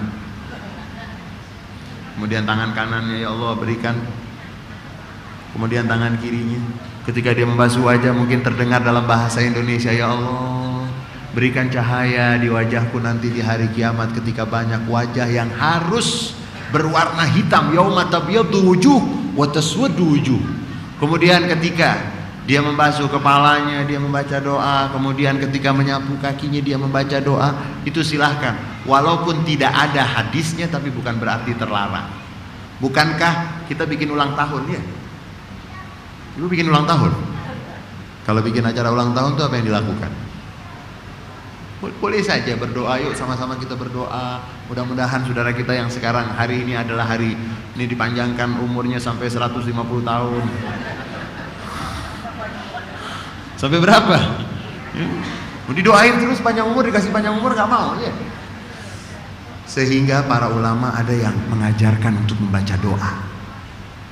Kemudian tangan kanannya, ya Allah berikan. Kemudian tangan kirinya, ketika dia membasuh wajah mungkin terdengar dalam bahasa Indonesia, ya Allah berikan cahaya di wajahku nanti di hari kiamat ketika banyak wajah yang harus berwarna hitam, yauma tabyaddu wujuh wa taswaddu wujuh. Kemudian ketika dia membasuh kepalanya dia membaca doa, kemudian ketika menyapu kakinya dia membaca doa. Itu silahkan, walaupun tidak ada hadisnya tapi bukan berarti terlarang. Bukankah kita bikin ulang tahun ya? Ibu bikin ulang tahun. Kalau bikin acara ulang tahun itu apa yang dilakukan? Boleh saja berdoa, yuk sama-sama kita berdoa. Mudah-mudahan saudara kita yang sekarang hari ini adalah hari ini dipanjangkan umurnya sampai 150 tahun. Sampai berapa? Mau didoain terus panjang umur, dikasih panjang umur, gak mau ya. Sehingga para ulama ada yang mengajarkan untuk membaca doa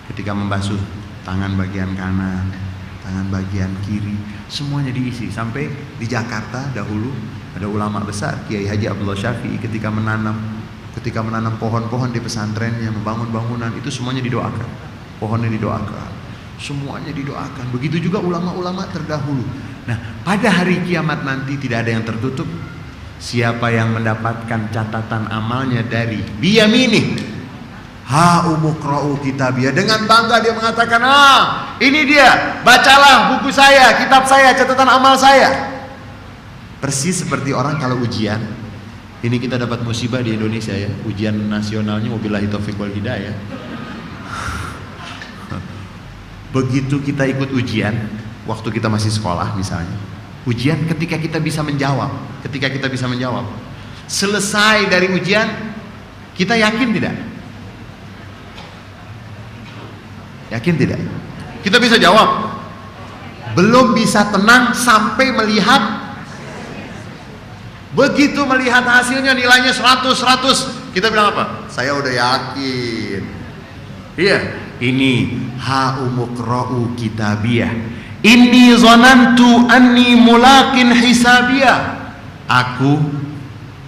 ketika membasuh tangan bagian kanan, tangan bagian kiri, semuanya diisi. Sampai di Jakarta dahulu ada ulama besar Kiai Haji Abdullah Syafi'i ketika menanam pohon-pohon di pesantrennya, membangun bangunan, itu semuanya didoakan. Pohonnya didoakan, semuanya didoakan. Begitu juga ulama-ulama terdahulu. Nah, pada hari kiamat nanti tidak ada yang tertutup. Siapa yang mendapatkan catatan amalnya dari biyamini, ha umukra'u kitabiyah, dengan bangga dia mengatakan, ini dia, bacalah buku saya, kitab saya, catatan amal saya. Persis seperti orang kalau ujian. Ini kita dapat musibah di Indonesia ya, ujian nasionalnya wabillahi taufiq wal hidayah. Begitu kita ikut ujian waktu kita masih sekolah misalnya, ujian ketika kita bisa menjawab, selesai dari ujian kita yakin tidak? Yakin tidak? Kita bisa jawab. Belum bisa tenang sampai melihat. Begitu melihat hasilnya nilainya 100, kita bilang apa? Saya udah yakin. Iya, ini ha umukra'u kitabiyah. Inni zonantu anni mulaqin hisabiyah. Aku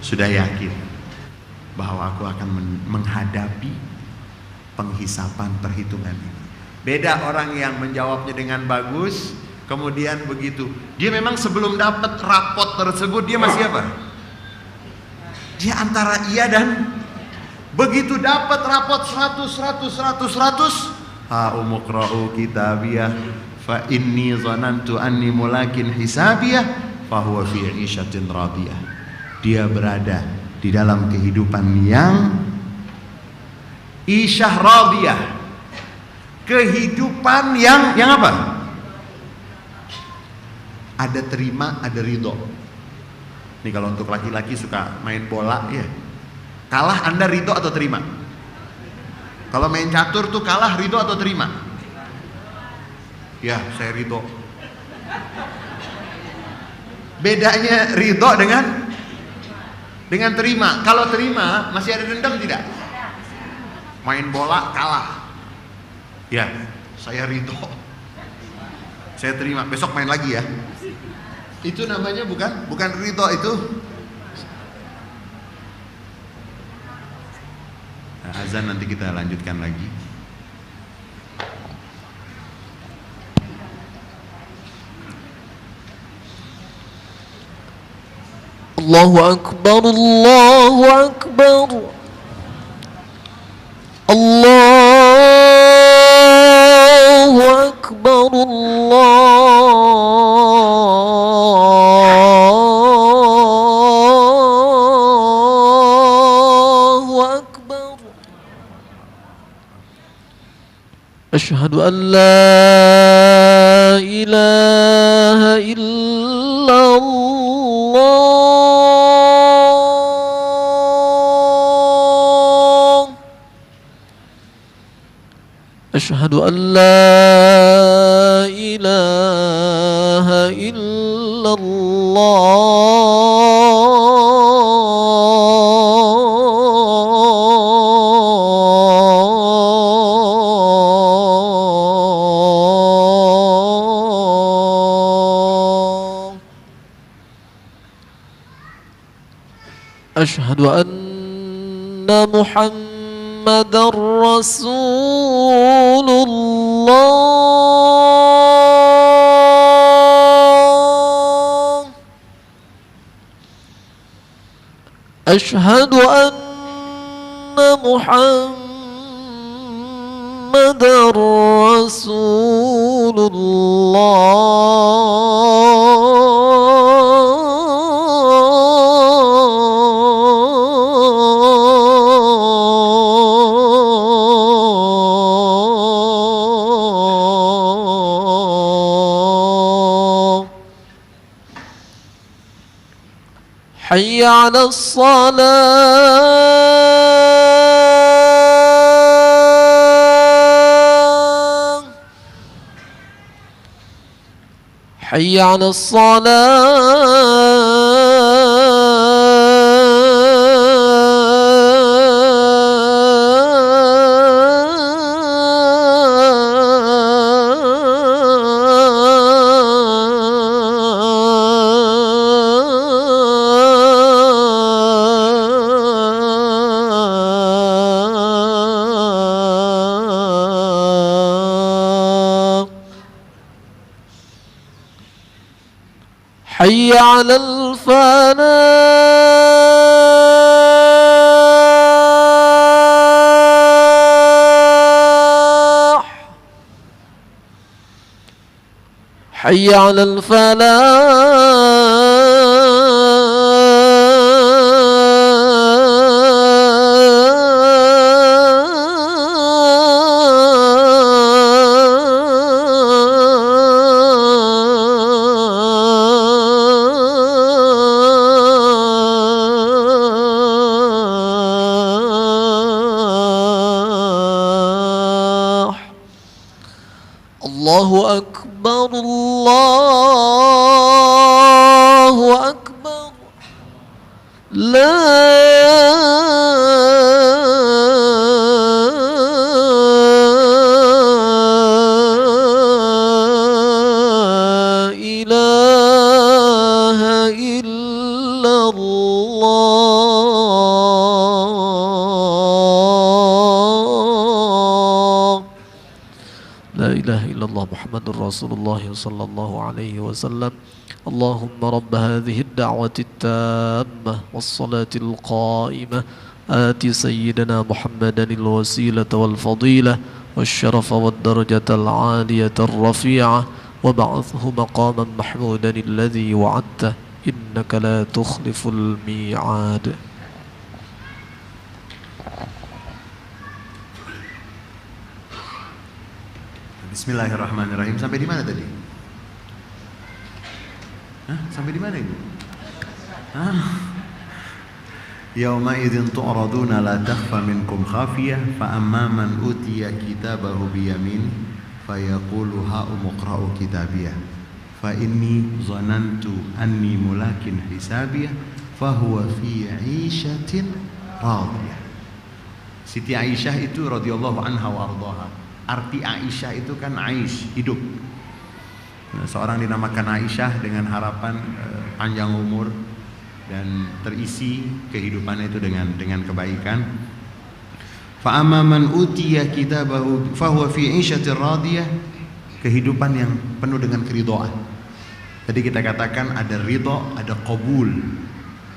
sudah yakin bahwa aku akan menghadapi penghisapan perhitungan ini. Beda orang yang menjawabnya dengan bagus, kemudian begitu dia memang sebelum dapat rapot tersebut dia masih apa? Dia antara iya dan begitu dapat rapot 100 ha umukra'u kitabiyah fa inni zanantu anni mulakin hisabiyah fa huwa fi 'ishatin radiyah. Dia berada di dalam kehidupan yang isyah radiyah, kehidupan yang apa? Ada terima, ada ridho. Ini kalau untuk laki-laki suka main bola ya, kalah Anda ridho atau terima? Kalau main catur tuh kalah ridho atau terima? Ya, saya ridho. Bedanya ridho dengan terima. Kalau terima masih ada dendam tidak? Main bola kalah. Ya, saya ridho. Saya terima, besok main lagi ya. Itu namanya bukan ridho itu. Azan nanti kita lanjutkan lagi. Allahu Akbar, Allahu Akbar, Allahu Akbar, Allahu Akbar. Asyhadu an la ilaha illallah. Asyhadu an la ilaha illallah. Asyhadu anna Muhammadar Rasulullah. Asyhadu anna Muhammadar Rasulullah. Hayya 'alas salah. Hayya 'alas حي على الفلاح حي على الله أكبر الله أكبر لا إله إلا الله لا إله إلا الله محمد رسول الله صلى الله عليه وسلم اللهم رب هذه الدعوة التامة والصلاة القائمة آت سيدنا محمدا الوسيلة والفضيلة والشرف والدرجة العالية الرفيعة وابعثه مقاما محمودا الذي وعدته إنك لا تخلف الميعاد. Bismillahirrahmanirrahim. Sampai di mana tadi? Hah? Sampai di mana ini? Yauma idzin tu'raduna la takhfa minkum khafiyah fa amma man utiya kitabahu bi yamin fayaqulu ha'um iqra'u kitabiyah fa inni zanantu anni mulakin hisabiyah fa huwa fi 'ishatin radiyah. Siti Aisyah itu radhiyallahu anha wa ardhaha. Arti Aisyah itu kan aish, hidup. Seorang dinamakan Aisyah dengan harapan panjang umur dan terisi kehidupannya itu dengan kebaikan. Fa amma man utiya kitabahu fa huwa fi 'ishatin radiyah, kehidupan yang penuh dengan keridhaan. Tadi kita katakan ada ridha, ada qabul.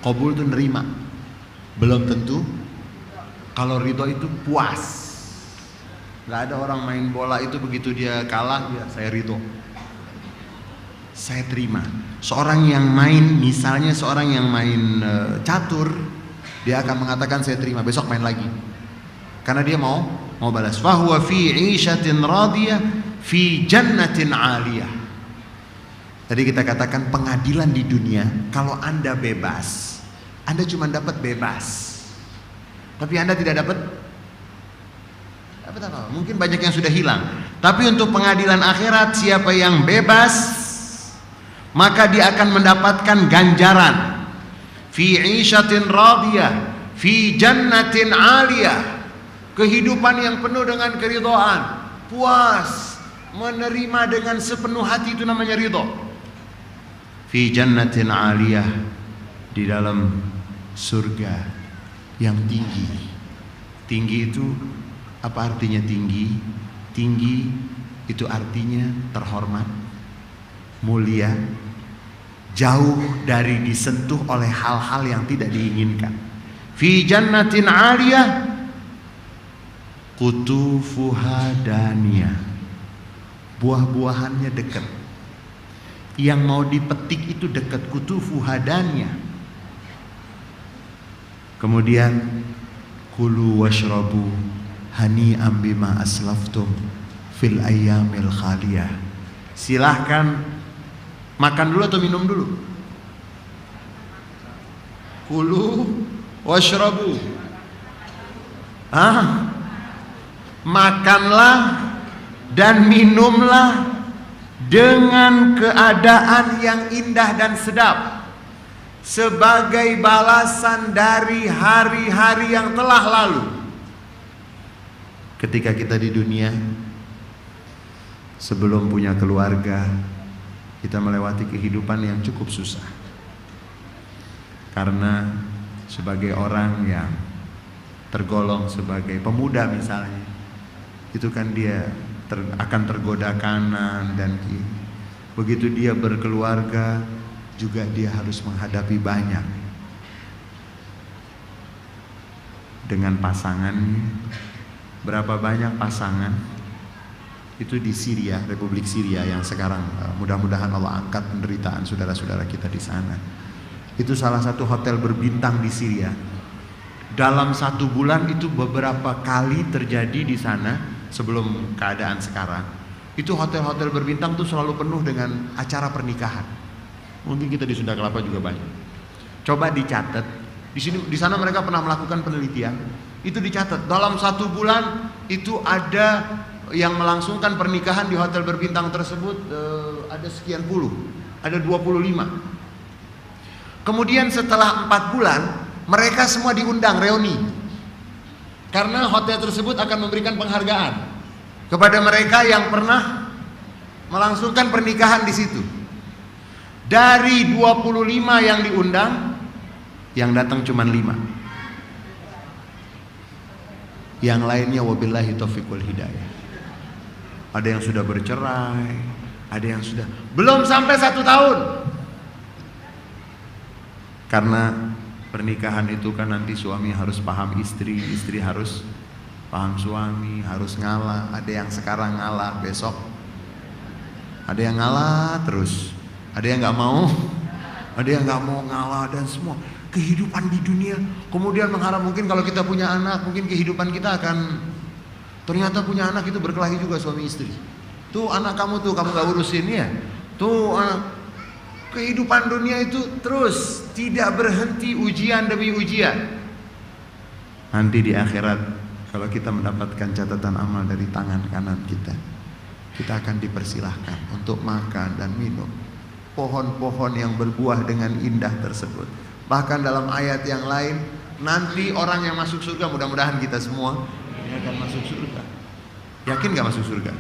Qabul itu nerima. Belum tentu. Kalau ridho itu puas. Gak ada orang main bola itu begitu dia kalah, ya saya ridho, saya terima. Seorang yang main, misalnya seorang yang main catur, dia akan mengatakan saya terima, besok main lagi. Karena dia mau balas. Fahuwa fi 'ishatin radiyah fi jannatin 'aliyah. Tadi kita katakan pengadilan di dunia, kalau Anda bebas, Anda cuma dapat bebas. Tapi Anda tidak dapat apa? Mungkin banyak yang sudah hilang. Tapi untuk pengadilan akhirat, siapa yang bebas, maka dia akan mendapatkan ganjaran. Fi 'ishatin radiyah, fi jannatin 'aliyah. Kehidupan yang penuh dengan keridhaan, puas, menerima dengan sepenuh hati, itu namanya ridho. Fi jannatin 'aliyah, di dalam surga yang tinggi. Tinggi itu apa artinya tinggi? Tinggi itu artinya terhormat, mulia, jauh dari disentuh oleh hal-hal yang tidak diinginkan. Fi jannatin 'aliyah qutufuha daniyah, buah-buahannya dekat. Yang mau dipetik itu dekat, qutufuha daniyah. Kemudian kulu washrabu hani'am bima aslaftum fil ayyamil khaliyah. Silahkan makan dulu atau minum dulu? Kulu washrabu. Makanlah dan minumlah dengan keadaan yang indah dan sedap, sebagai balasan dari hari-hari yang telah lalu. Ketika kita di dunia, sebelum punya keluarga, kita melewati kehidupan yang cukup susah. Karena sebagai orang yang tergolong sebagai pemuda misalnya, itu kan dia akan tergoda kanan dan kiri. Begitu dia berkeluarga, juga dia harus menghadapi banyak dengan pasangannya. Berapa banyak pasangan itu di Syria, Republik Syria yang sekarang mudah-mudahan Allah angkat penderitaan saudara-saudara kita di sana. Itu salah satu hotel berbintang di Syria. Dalam 1 bulan itu beberapa kali terjadi di sana sebelum keadaan sekarang. Itu hotel-hotel berbintang tuh selalu penuh dengan acara pernikahan. Mungkin kita di Sunda Kelapa juga banyak. Coba dicatat. Di sana mereka pernah melakukan penelitian. Itu dicatat dalam 1 bulan itu ada yang melangsungkan pernikahan di hotel berbintang tersebut ada sekian puluh, ada 25. Kemudian setelah 4 bulan mereka semua diundang reuni, karena hotel tersebut akan memberikan penghargaan kepada mereka yang pernah melangsungkan pernikahan di situ. Dari 25 yang diundang, yang datang cuma 5. Yang lainnya wabillahi taufiq wal hidayah. Ada yang sudah bercerai, ada yang sudah belum sampai 1 tahun. Karena pernikahan itu kan nanti suami harus paham istri, istri harus paham suami, harus ngalah. Ada yang sekarang ngalah, besok ada yang ngalah terus. Ada yang nggak mau, ada yang nggak mau ngalah, dan semua kehidupan di dunia. Kemudian mengharap mungkin kalau kita punya anak, mungkin kehidupan kita akan ternyata punya anak itu berkelahi juga suami istri. Tuh anak kamu tuh kamu nggak urusin ya. Tuh kehidupan dunia itu terus tidak berhenti, ujian demi ujian. Nanti di akhirat kalau kita mendapatkan catatan amal dari tangan kanan kita akan dipersilahkan untuk makan dan minum pohon-pohon yang berbuah dengan indah tersebut. Bahkan dalam ayat yang lain, nanti orang yang masuk surga, mudah-mudahan kita semua ini akan masuk surga. Yakin gak masuk surga?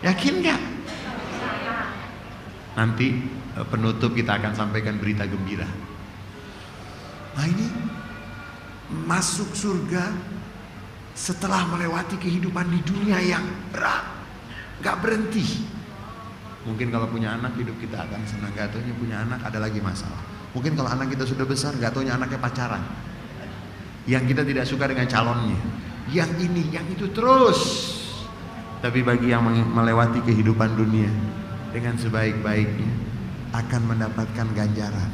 Yakin gak? Nanti penutup kita akan sampaikan berita gembira. Nah ini masuk surga setelah melewati kehidupan di dunia yang berat, gak berhenti. Mungkin kalau punya anak hidup kita akan senang, gak taunya punya anak ada lagi masalah. Mungkin kalau anak kita sudah besar, gak taunya anaknya pacaran, yang kita tidak suka dengan calonnya, yang ini, yang itu terus. Tapi bagi yang melewati kehidupan dunia dengan sebaik-baiknya akan mendapatkan ganjaran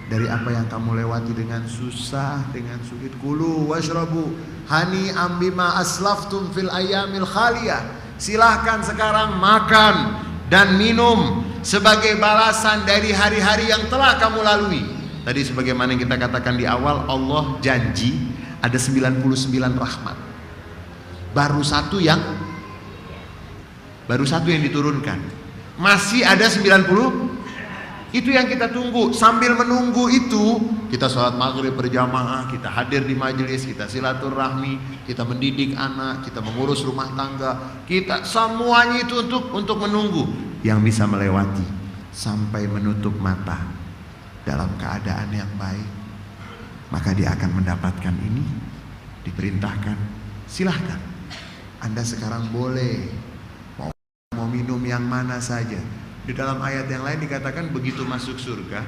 dari apa yang kamu lewati dengan susah, dengan sulit. Kulu washrabu hani'am bima aslaftum fil ayyamil khaliyah. Silahkan sekarang makan dan minum sebagai balasan dari hari-hari yang telah kamu lalui. Tadi sebagaimana yang kita katakan di awal, Allah janji ada 99 rahmat. Baru satu yang diturunkan. Masih ada 90. Itu yang kita tunggu. Sambil menunggu itu, kita sholat maghrib berjamaah, kita hadir di majelis, kita silaturahmi, kita mendidik anak, kita mengurus rumah tangga, kita semuanya itu untuk menunggu. Yang bisa melewati sampai menutup mata dalam keadaan yang baik, maka dia akan mendapatkan ini. Diperintahkan, silahkan Anda sekarang boleh mau minum yang mana saja. Di dalam ayat yang lain dikatakan begitu masuk surga,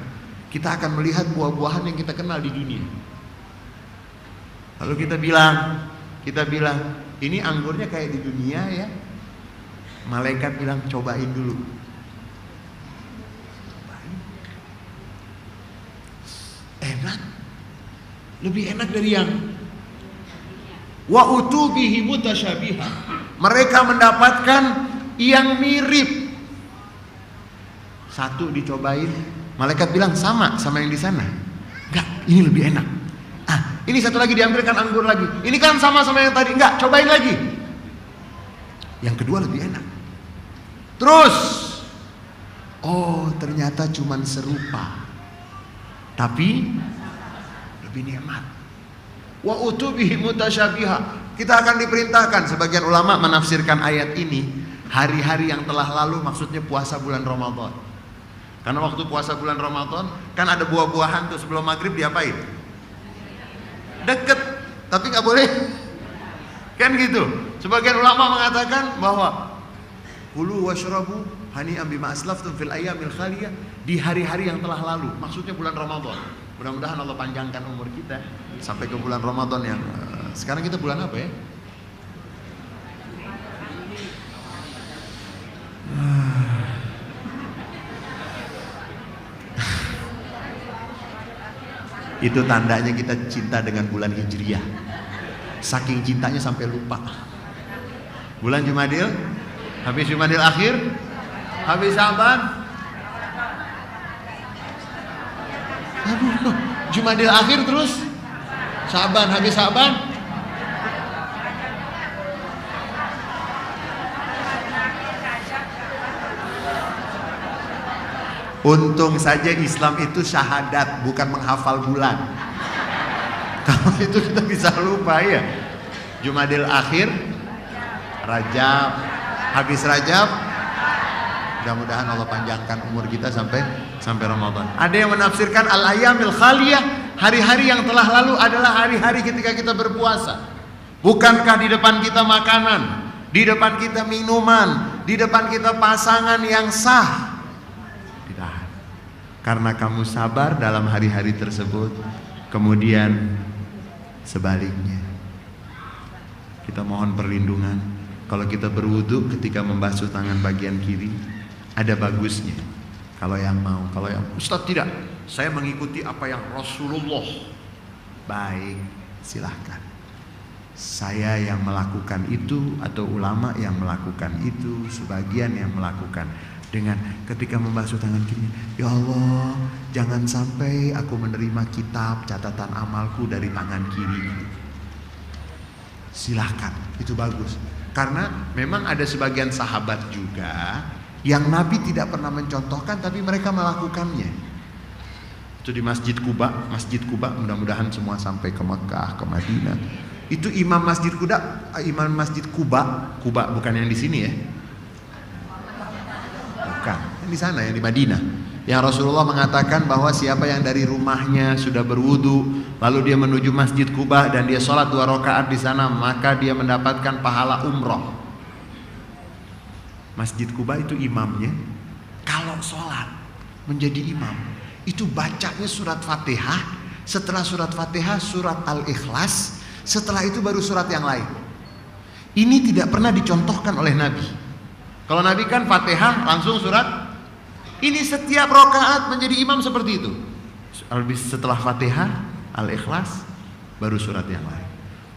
kita akan melihat buah-buahan yang kita kenal di dunia. Lalu kita bilang, ini anggurnya kayak di dunia ya. Malaikat bilang cobain dulu. Enak, lebih enak dari yang wa utubihi mutasyabiha. Mereka mendapatkan yang mirip. Satu dicobain, malaikat bilang sama yang di sana. Enggak, ini lebih enak. Ini satu lagi diambilkan anggur lagi. Ini kan sama yang tadi. Enggak, cobain lagi. Yang kedua lebih enak. Terus, oh ternyata cuman serupa, tapi lebih nikmat. Wa utubihi mutasyabiha. Kita akan diperintahkan, sebagian ulama menafsirkan ayat ini hari-hari yang telah lalu, maksudnya puasa bulan Ramadan. Karena waktu puasa bulan Ramadan kan ada buah-buahan tuh, sebelum maghrib diapain? Deket, tapi nggak boleh. Kan gitu. Sebagian ulama mengatakan bahwa kulu washrabu hani'am bima aslaftum fil ayyamil khaliyah, di hari-hari yang telah lalu, maksudnya bulan Ramadan. Mudah-mudahan Allah panjangkan umur kita sampai ke bulan Ramadan yang sekarang kita bulan apa ya? Itu tandanya kita cinta dengan bulan Hijriah. Saking cintanya sampai lupa. Bulan Jumadil, habis Jumadil akhir, habis Syaban. Jumadil akhir terus Syaban, habis Syaban untung saja Islam itu syahadat, bukan menghafal bulan. Kalau itu kita bisa lupa ya. Jumadil akhir, Rajab, habis Rajab, mudah-mudahan Allah panjangkan umur kita sampai Ramadan. Ada yang menafsirkan al-ayyamil khaliyah, hari-hari yang telah lalu adalah hari-hari ketika kita berpuasa. Bukankah di depan kita makanan, di depan kita minuman, di depan kita pasangan yang sah? Karena kamu sabar dalam hari-hari tersebut. Kemudian sebaliknya, kita mohon perlindungan. Kalau kita berwudu ketika membasuh tangan bagian kiri, ada bagusnya. Kalau yang mau, kalau yang Ustaz tidak, saya mengikuti apa yang Rasulullah. Baik, silahkan. Saya yang melakukan itu atau ulama yang melakukan itu, sebagian yang melakukan. dengan ketika membasuh tangan kirinya, ya Allah, jangan sampai aku menerima kitab catatan amalku dari tangan kiri. Silahkan, itu bagus. Karena memang ada sebagian sahabat juga yang Nabi tidak pernah mencontohkan, tapi mereka melakukannya. Itu di Masjid Quba, mudah-mudahan semua sampai ke Mekah, ke Madinah. Itu imam Masjid Quba bukan yang di sini ya. Bukan, yang di sana, yang di Madinah. Yang Rasulullah mengatakan bahwa siapa yang dari rumahnya sudah berwudu, lalu dia menuju Masjid Quba dan dia sholat 2 rakaat di sana, maka dia mendapatkan pahala umroh. Masjid Quba itu imamnya, kalau sholat menjadi imam, itu bacanya surat Fatihah, setelah surat Fatihah surat Al-Ikhlas, setelah itu baru surat yang lain. Ini tidak pernah dicontohkan oleh Nabi. Kalau Nabi kan Fatihah langsung surat. Ini setiap rakaat menjadi imam seperti itu. Setelah Fatihah, Al-Ikhlas, baru surat yang lain.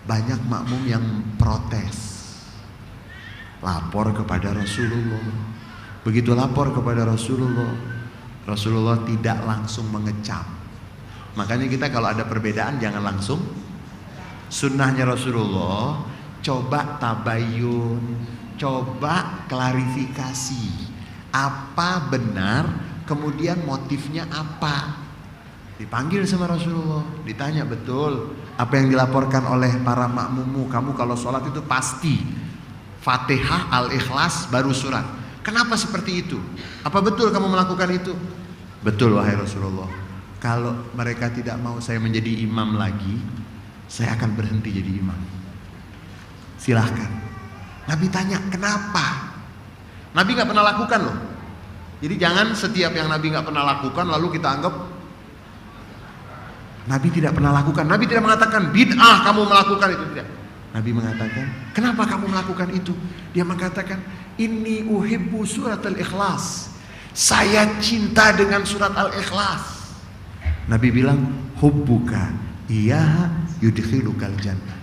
Banyak makmum yang protes, lapor kepada Rasulullah. Begitu lapor kepada Rasulullah, Rasulullah tidak langsung mengecam. Makanya kita kalau ada perbedaan jangan langsung. Sunnahnya Rasulullah, coba tabayun, coba klarifikasi. Apa benar, kemudian motifnya apa. Dipanggil sama Rasulullah, ditanya betul apa yang dilaporkan oleh para makmummu, kamu kalau sholat itu pasti Fatihah, Al-Ikhlas, baru surat. Kenapa seperti itu? Apa betul kamu melakukan itu? Betul wahai Rasulullah. Kalau mereka tidak mau saya menjadi imam lagi, saya akan berhenti jadi imam. Silahkan. Nabi tanya kenapa? Nabi gak pernah lakukan loh. Jadi jangan setiap yang Nabi gak pernah lakukan lalu kita anggap Nabi tidak pernah lakukan. Nabi tidak mengatakan bid'ah kamu melakukan itu, tidak. Nabi mengatakan kenapa kamu melakukan itu? Dia mengatakan inni uhibbu surat Al-Ikhlas, saya cinta dengan surat Al-Ikhlas. Nabi bilang hubbuka iya yudkhilukal jannah,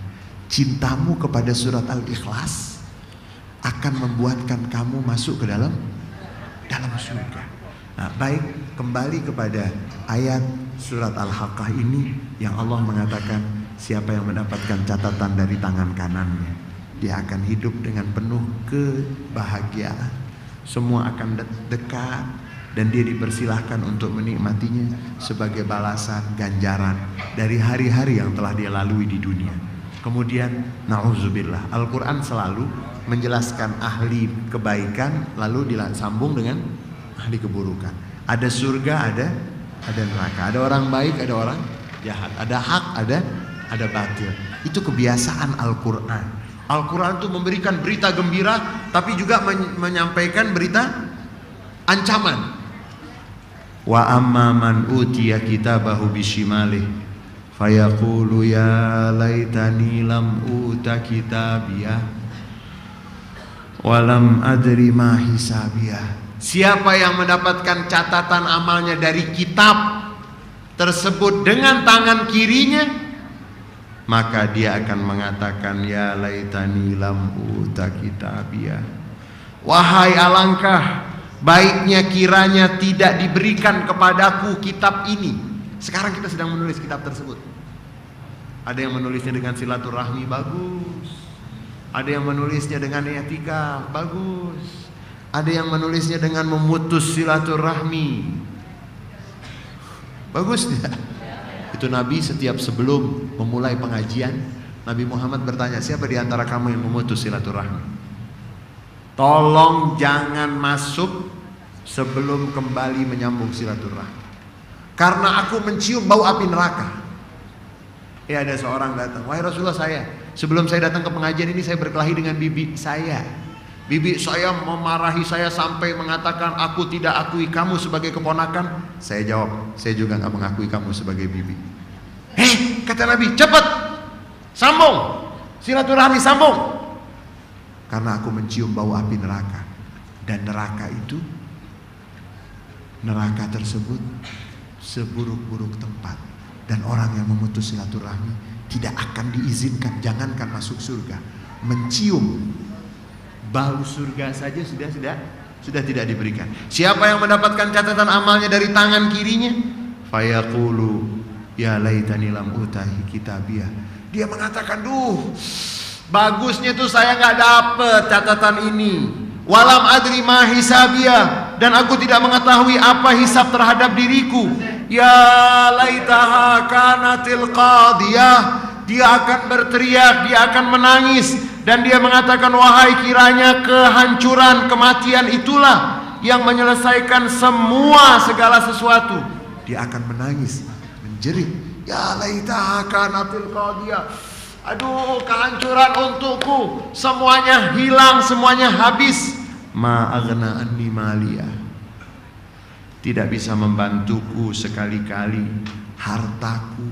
cintamu kepada surat Al-Ikhlas akan membuatkan kamu masuk ke dalam surga. Nah, baik, kembali kepada ayat surat Al-Haqqah ini yang Allah mengatakan siapa yang mendapatkan catatan dari tangan kanannya, dia akan hidup dengan penuh kebahagiaan. Semua akan dekat dan dia dipersilahkan untuk menikmatinya sebagai balasan ganjaran dari hari-hari yang telah dia lalui di dunia. Kemudian na'udzubillah, Al-Quran selalu menjelaskan ahli kebaikan lalu disambung dengan ahli keburukan. Ada surga, ada neraka, ada orang baik, ada orang jahat, ada hak, ada batil. Itu kebiasaan Al-Quran. Al-Quran itu memberikan berita gembira tapi juga menyampaikan berita ancaman. Wa amma man utiya kitabahu bishimalih fayaqulu ya laitani lam uta kitabiyah walam adri ma hisabiyah. Siapa yang mendapatkan catatan amalnya dari kitab tersebut dengan tangan kirinya, maka dia akan mengatakan ya laitani lam uta kitabiyah, wahai alangkah baiknya kiranya tidak diberikan kepadaku kitab ini. Sekarang kita sedang menulis kitab tersebut. Ada yang menulisnya dengan silaturahmi, bagus. Ada yang menulisnya dengan etika, bagus. Ada yang menulisnya dengan memutus silaturahmi, bagus tidak? Itu Nabi setiap sebelum memulai pengajian, Nabi Muhammad bertanya, siapa di antara kamu yang memutus silaturahmi? Tolong jangan masuk sebelum kembali menyambung silaturahmi, karena aku mencium bau api neraka. Ya, ada seorang datang, wahai Rasulullah, saya sebelum saya datang ke pengajian ini saya berkelahi dengan bibi saya. Bibi saya memarahi saya sampai mengatakan aku tidak akui kamu sebagai keponakan. Saya jawab, saya juga gak mengakui kamu sebagai bibi. Kata Nabi, cepat sambung silaturahmi, sambung, karena aku mencium bau api neraka. Dan neraka tersebut seburuk-buruk tempat, dan orang yang memutus silaturahmi tidak akan diizinkan, jangankan masuk surga, mencium bau surga saja sudah sudah tidak diberikan. Siapa yang mendapatkan catatan amalnya dari tangan kirinya? Fayaqulu ya laitani lam utahi kitabiyah. Dia mengatakan, duh, bagusnya tuh saya nggak dapet catatan ini. Walam adri ma hisabiyah, dan aku tidak mengetahui apa hisab terhadap diriku. Ya laitaha kanatil qadiyah. Dia akan berteriak, dia akan menangis, dan dia mengatakan, wahai kiranya kehancuran, kematian itulah yang menyelesaikan semua segala sesuatu. Dia akan menangis, menjerit, ya laitaha kanatil qadiyah. Aduh, kehancuran untukku, semuanya hilang, semuanya habis. Ma aghna anni maliyah. Tidak bisa membantuku sekali-kali hartaku.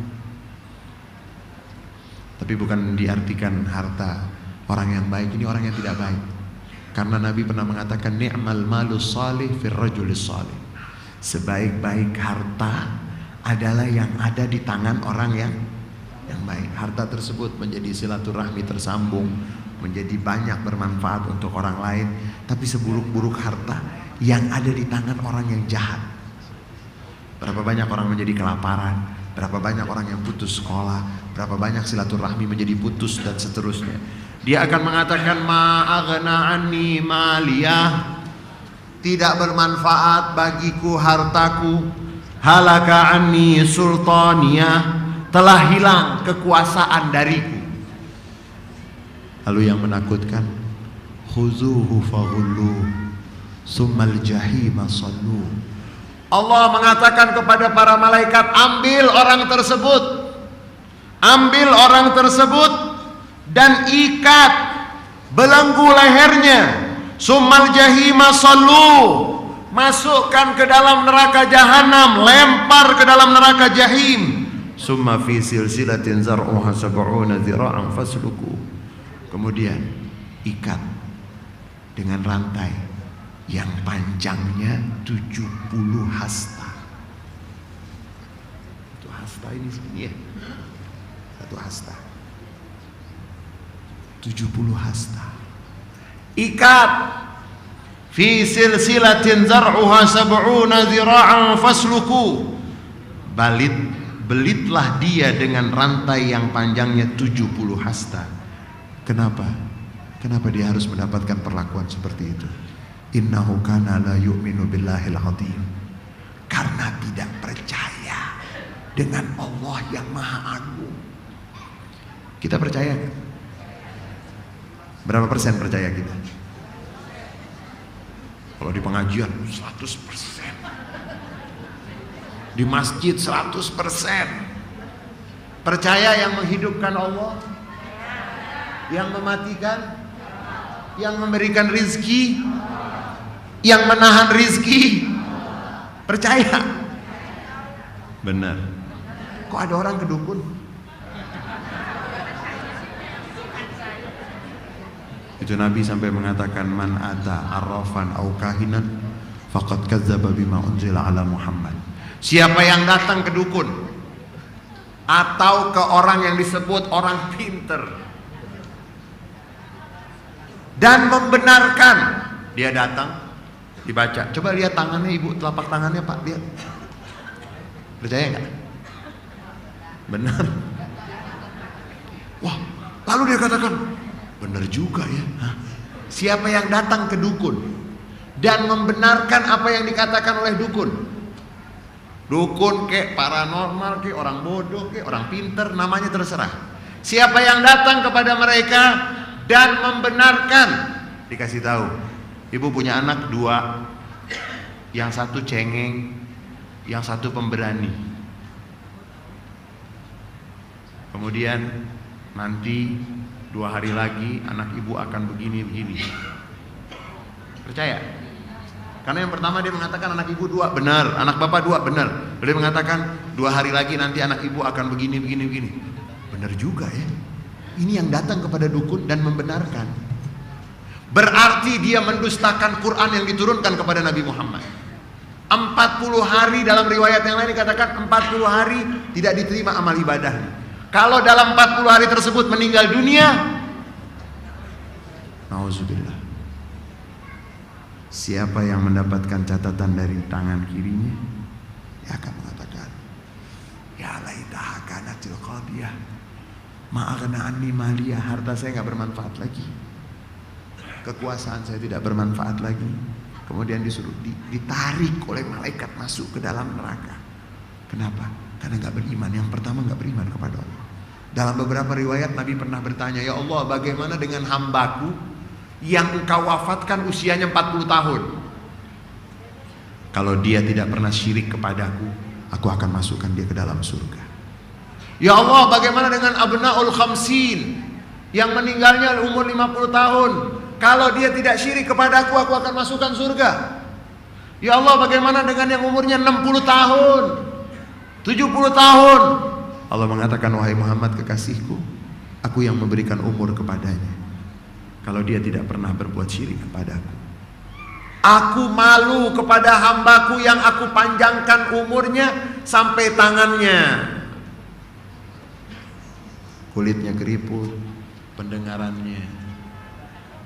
Tapi bukan diartikan harta orang yang baik ini orang yang tidak baik. Karena Nabi pernah mengatakan, ni'mal malus salih fir rajulis salih. Sebaik-baik harta adalah yang ada di tangan orang yang baik. Harta tersebut menjadi silaturahmi tersambung, menjadi banyak bermanfaat untuk orang lain. Tapi seburuk-buruk harta yang ada di tangan orang yang jahat. Berapa banyak orang menjadi kelaparan, berapa banyak orang yang putus sekolah, berapa banyak silaturahmi menjadi putus, dan seterusnya. Dia akan mengatakan, ma aghna anni maliyah. Tidak bermanfaat bagiku hartaku. Halaka anni sultaniyah. Telah hilang kekuasaan dariku. Lalu yang menakutkan, khuzuhu faghullu summal jahima sallu. Allah mengatakan kepada para malaikat, ambil orang tersebut, ambil orang tersebut dan ikat, belenggu lehernya, summal jahima sallu, masukkan ke dalam neraka jahanam, lempar ke dalam neraka jahim. Summa fi silsilatin zar'uha sab'una dhira'an fasluku. Kemudian ikat dengan rantai yang panjangnya 70 hasta. Itu hasta ini segini ya. Satu hasta. 70 hasta. Ikat fi silsilatin zar'uha sab'una dhira'an fasluku. Belitlah dia dengan rantai yang panjangnya 70 hasta. Kenapa? Kenapa dia harus mendapatkan perlakuan seperti itu? Innahu kana la yu'minu billahil azim. Karena tidak percaya dengan Allah yang Maha Agung. Kita percaya gak? Berapa persen percaya kita? Kalau di pengajian 100%. Di masjid 100%. Percaya yang menghidupkan Allah, yang mematikan, yang memberikan rizki, yang menahan rizki. Percaya? Benar. Kok ada orang kedukun? Itu Nabi sampai mengatakan, man ata arrafan au kahinan faqad kadzdzaba bima unzila ala Muhammad. Siapa yang datang ke dukun atau ke orang yang disebut orang pinter dan membenarkan, dia datang, dibaca, coba lihat tangannya ibu, telapak tangannya pak, lihat, percaya nggak? Benar. Wah, lalu dia katakan, benar juga ya. Hah? Siapa yang datang ke dukun dan membenarkan apa yang dikatakan oleh dukun? Dukun kek, paranormal kek, orang bodoh kek, orang pinter, namanya terserah. Siapa yang datang kepada mereka dan membenarkan, dikasih tahu, ibu punya anak 2, yang satu cengeng, yang satu pemberani. Kemudian nanti 2 hari lagi anak ibu akan begini-begini. Percaya? Karena yang pertama dia mengatakan anak ibu 2, benar. Anak bapak 2, benar. Dia mengatakan 2 hari lagi nanti anak ibu akan begini-begini. Benar juga ya. Ini yang datang kepada dukun dan membenarkan. Berarti dia mendustakan Quran yang diturunkan kepada Nabi Muhammad. 40 hari, dalam riwayat yang lain dikatakan 40 hari tidak diterima amal ibadahnya. Kalau dalam 40 hari tersebut meninggal dunia, nauzubillah, siapa yang mendapatkan catatan dari tangan kirinya, dia akan mengatakan, ya laitaha kanatil qadiyah, ma aghna anni maliya, harta saya nggak bermanfaat lagi, kekuasaan saya tidak bermanfaat lagi. Kemudian disuruh ditarik oleh malaikat masuk ke dalam neraka. Kenapa? Karena nggak beriman. Yang pertama nggak beriman kepada Allah. Dalam beberapa riwayat Nabi pernah bertanya, ya Allah, bagaimana dengan hambaku yang engkau wafatkan usianya 40 tahun? Kalau dia tidak pernah syirik kepadaku, aku akan masukkan dia ke dalam surga. Ya Allah, bagaimana dengan abnaul khamsin yang meninggalnya umur 50 tahun? Kalau dia tidak syirik kepadaku, aku akan masukkan surga. Ya Allah, bagaimana dengan yang umurnya 60 tahun, 70 tahun? Allah mengatakan, wahai Muhammad kekasihku, aku yang memberikan umur kepadanya. Kalau dia tidak pernah berbuat syirik kepadaku, aku malu kepada hambaku yang aku panjangkan umurnya sampai tangannya kulitnya keriput, pendengarannya,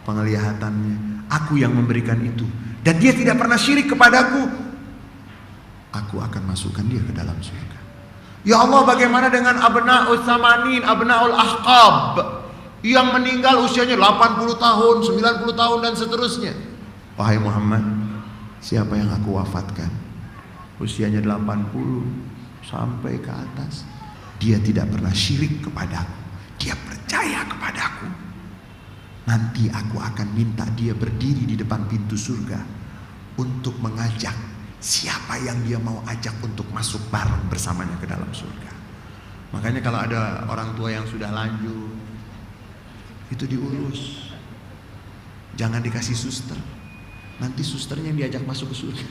penglihatannya, aku yang memberikan itu, dan dia tidak pernah syirik kepadaku, aku akan masukkan dia ke dalam surga. Ya Allah, bagaimana dengan abna'ul samanin, abna'ul ahqab yang meninggal usianya 80 tahun, 90 tahun dan seterusnya? Wahai Muhammad, siapa yang aku wafatkan usianya 80 sampai ke atas, dia tidak pernah syirik kepadaku, dia percaya kepadaku, nanti aku akan minta dia berdiri di depan pintu surga untuk mengajak siapa yang dia mau ajak untuk masuk bareng bersamanya ke dalam surga. Makanya kalau ada orang tua yang sudah lanjut, itu diurus, jangan dikasih suster, nanti susternya yang diajak masuk ke surga.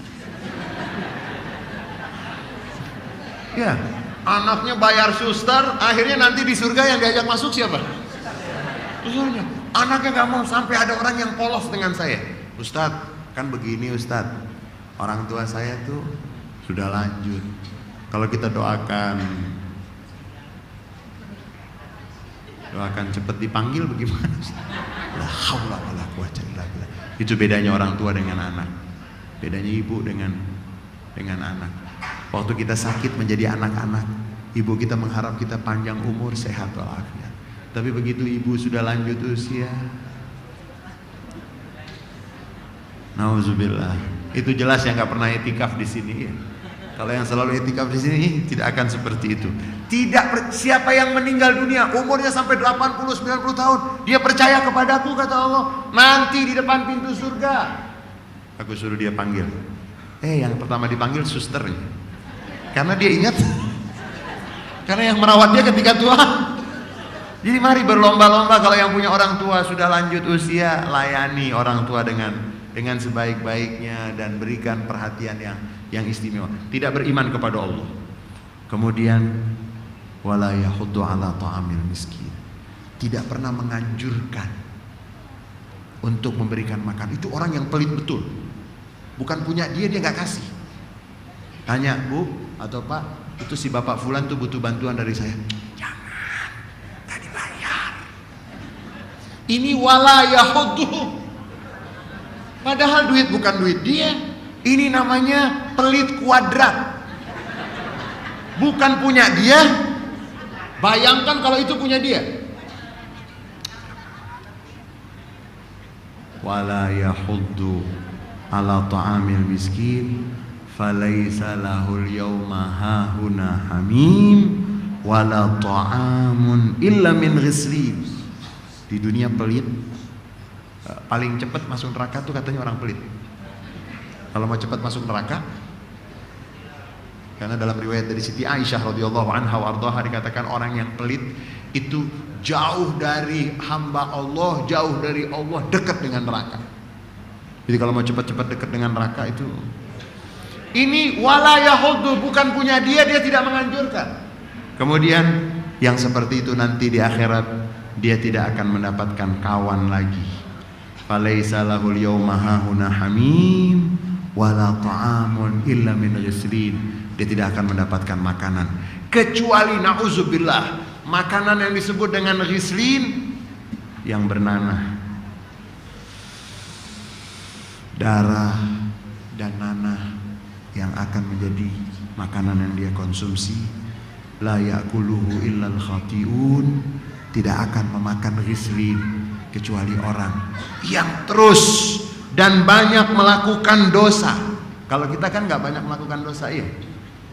Ya, anaknya bayar suster, akhirnya nanti di surga yang diajak masuk siapa? Susternya. Anaknya gak mau, sampai ada orang yang polos dengan saya, Ustadz, kan begini Ustadz, orang tua saya tuh sudah lanjut, kalau kita doakan cepet dipanggil bagaimana? La haula wala quwwata illa billah. Itu bedanya orang tua dengan anak, bedanya ibu dengan anak. Waktu kita sakit menjadi anak-anak, ibu kita mengharap kita panjang umur, sehat walafiat. Tapi begitu ibu sudah lanjut usia, nauzubillah, itu jelas yang nggak pernah itikaf di sini. Ya. Kalau yang selalu itikaf di sini tidak akan seperti itu. Tidak, siapa yang meninggal dunia umurnya sampai 80-90 tahun, dia percaya kepadaku, kata Allah, nanti di depan pintu surga aku suruh dia panggil. Yang pertama dipanggil susternya, karena dia ingat, karena yang merawat dia ketika tua. Jadi mari berlomba-lomba, kalau yang punya orang tua sudah lanjut usia, layani orang tua dengan sebaik-baiknya dan berikan perhatian yang istimewa. Tidak beriman kepada Allah. Kemudian wala yahuddu ala ta'amil miskin, tidak pernah menganjurkan untuk memberikan makan. Itu orang yang pelit betul. Bukan punya dia nggak kasih. Tanya, Bu atau Pak, itu si Bapak Fulan tuh butuh bantuan dari saya. Jangan, nggak dibayar. Ini wala yahuddu, padahal duit bukan duit dia. Ini namanya pelit kuadrat. Bukan punya dia, bayangkan kalau itu punya dia. Wala yahuddu ala ta'amil miskin falaysa lahul yawma hahuna hamim wala ta'amun illa min ghislin. Di dunia pelit, paling cepat masuk neraka tuh katanya orang pelit. Kalau mau cepat masuk neraka, karena dalam riwayat dari Siti Aisyah radhiyallahu anha wa ardhaha dikatakan orang yang pelit itu jauh dari hamba Allah, jauh dari Allah, dekat dengan neraka. Jadi kalau mau cepat-cepat dekat dengan neraka itu, ini wala yahuddu, bukan punya dia tidak menganjurkan. Kemudian yang seperti itu nanti di akhirat dia tidak akan mendapatkan kawan lagi. Falaisa lahul yawma hahuna hamim wala ta'amun illa min ghislin. Dia tidak akan mendapatkan makanan kecuali na'udzubillah, makanan yang disebut dengan ghislin, yang bernanah. darah dan nanah yang akan menjadi makanan yang dia konsumsi. La ya'kuluhu illal khati'un, tidak akan memakan ghislin kecuali orang yang terus dan banyak melakukan dosa. Kalau kita kan nggak banyak melakukan dosa, iya.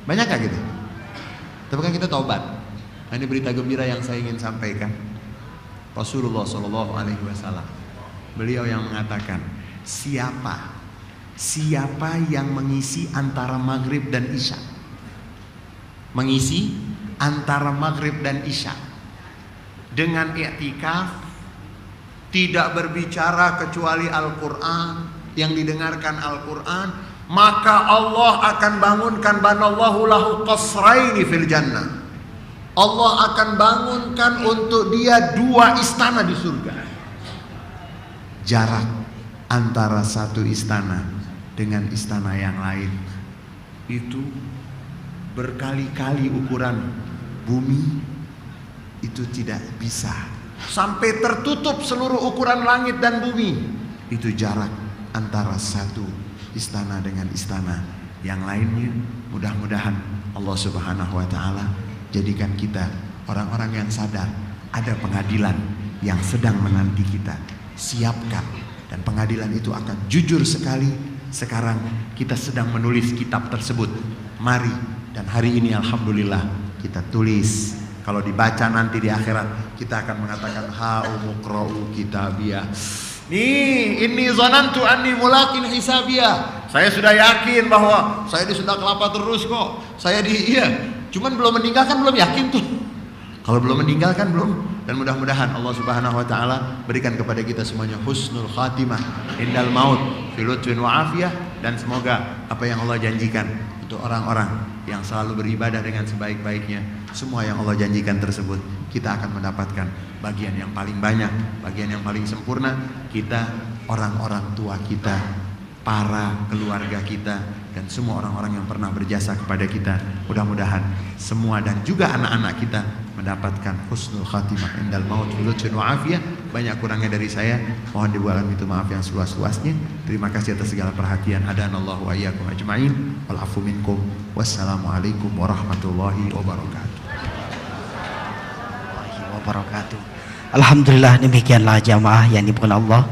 Banyak nggak gitu? Tapi kan kita taubat. Nah, ini berita gembira yang saya ingin sampaikan. Rasulullah Shallallahu Alaihi Wasallam, beliau yang mengatakan, siapa yang mengisi antara maghrib dan isya, mengisi antara maghrib dan isya dengan i'tikaf, tidak berbicara kecuali Al-Quran, yang didengarkan Al-Quran, maka Allah akan bangunkan, banallahu lahu qasraini fil jannah, Allah akan bangunkan untuk dia 2 istana di surga. Jarak antara satu istana dengan istana yang lain itu berkali-kali ukuran bumi, itu tidak bisa sampai tertutup seluruh ukuran langit dan bumi. Itu jarak antara satu istana dengan istana yang lainnya. Mudah-mudahan Allah Subhanahu wa Ta'ala jadikan kita orang-orang yang sadar ada pengadilan yang sedang menanti kita. Siapkan, dan pengadilan itu akan jujur sekali. Sekarang kita sedang menulis kitab tersebut. Mari, dan hari ini alhamdulillah kita tulis. Kalau dibaca nanti di akhirat, kita akan mengatakan ha'umuqra'u kitabiyah. Nih, ini zonantu anni mulakin hisabiyah. Saya sudah yakin bahwa saya di Sunda Kelapa terus kok. Saya cuman belum meninggal kan belum yakin tuh. Kalau belum meninggal kan belum. Dan mudah-mudahan Allah Subhanahu wa Ta'ala berikan kepada kita semuanya husnul khatimah indal maut fi lutfin wa afiyah, dan semoga apa yang Allah janjikan untuk orang-orang yang selalu beribadah dengan sebaik-baiknya, semua yang Allah janjikan tersebut kita akan mendapatkan bagian yang paling banyak, bagian yang paling sempurna. Kita, orang-orang tua kita, para keluarga kita, dan semua orang-orang yang pernah berjasa kepada kita, mudah-mudahan semua dan juga anak-anak kita mendapatkan husnul khatimah indal maut lutfun wa afiyah. Banyak kurangnya dari saya, mohon dibuatkan itu maaf yang seluas-luasnya. Terima kasih atas segala perhatian. Hadanallahu wa iyyakum ajma'in. Wal afu minkum. Wassalamualaikum warahmatullahi wabarakatuh. Alhamdulillah, demikianlah jamaah yang dimuliakan Allah,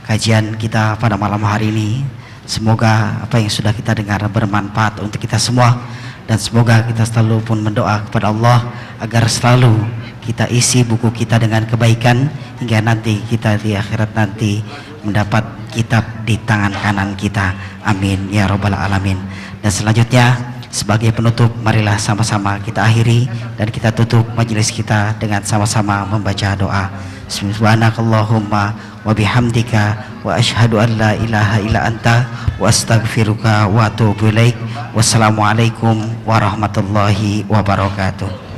kajian kita pada malam hari ini. Semoga apa yang sudah kita dengar bermanfaat untuk kita semua, dan semoga kita selalu pun mendoa kepada Allah agar selalu kita isi buku kita dengan kebaikan, hingga nanti kita di akhirat nanti mendapat kitab di tangan kanan kita. Amin ya rabbal alamin. Dan selanjutnya sebagai penutup, marilah sama-sama kita akhiri dan kita tutup majelis kita dengan sama-sama membaca doa. Subhanakallahumma wa bihamdika wa asyhadu an la ilaha illa anta wa astaghfiruka wa atubu ilaik. Wassalamualaikum warahmatullahi wabarakatuh.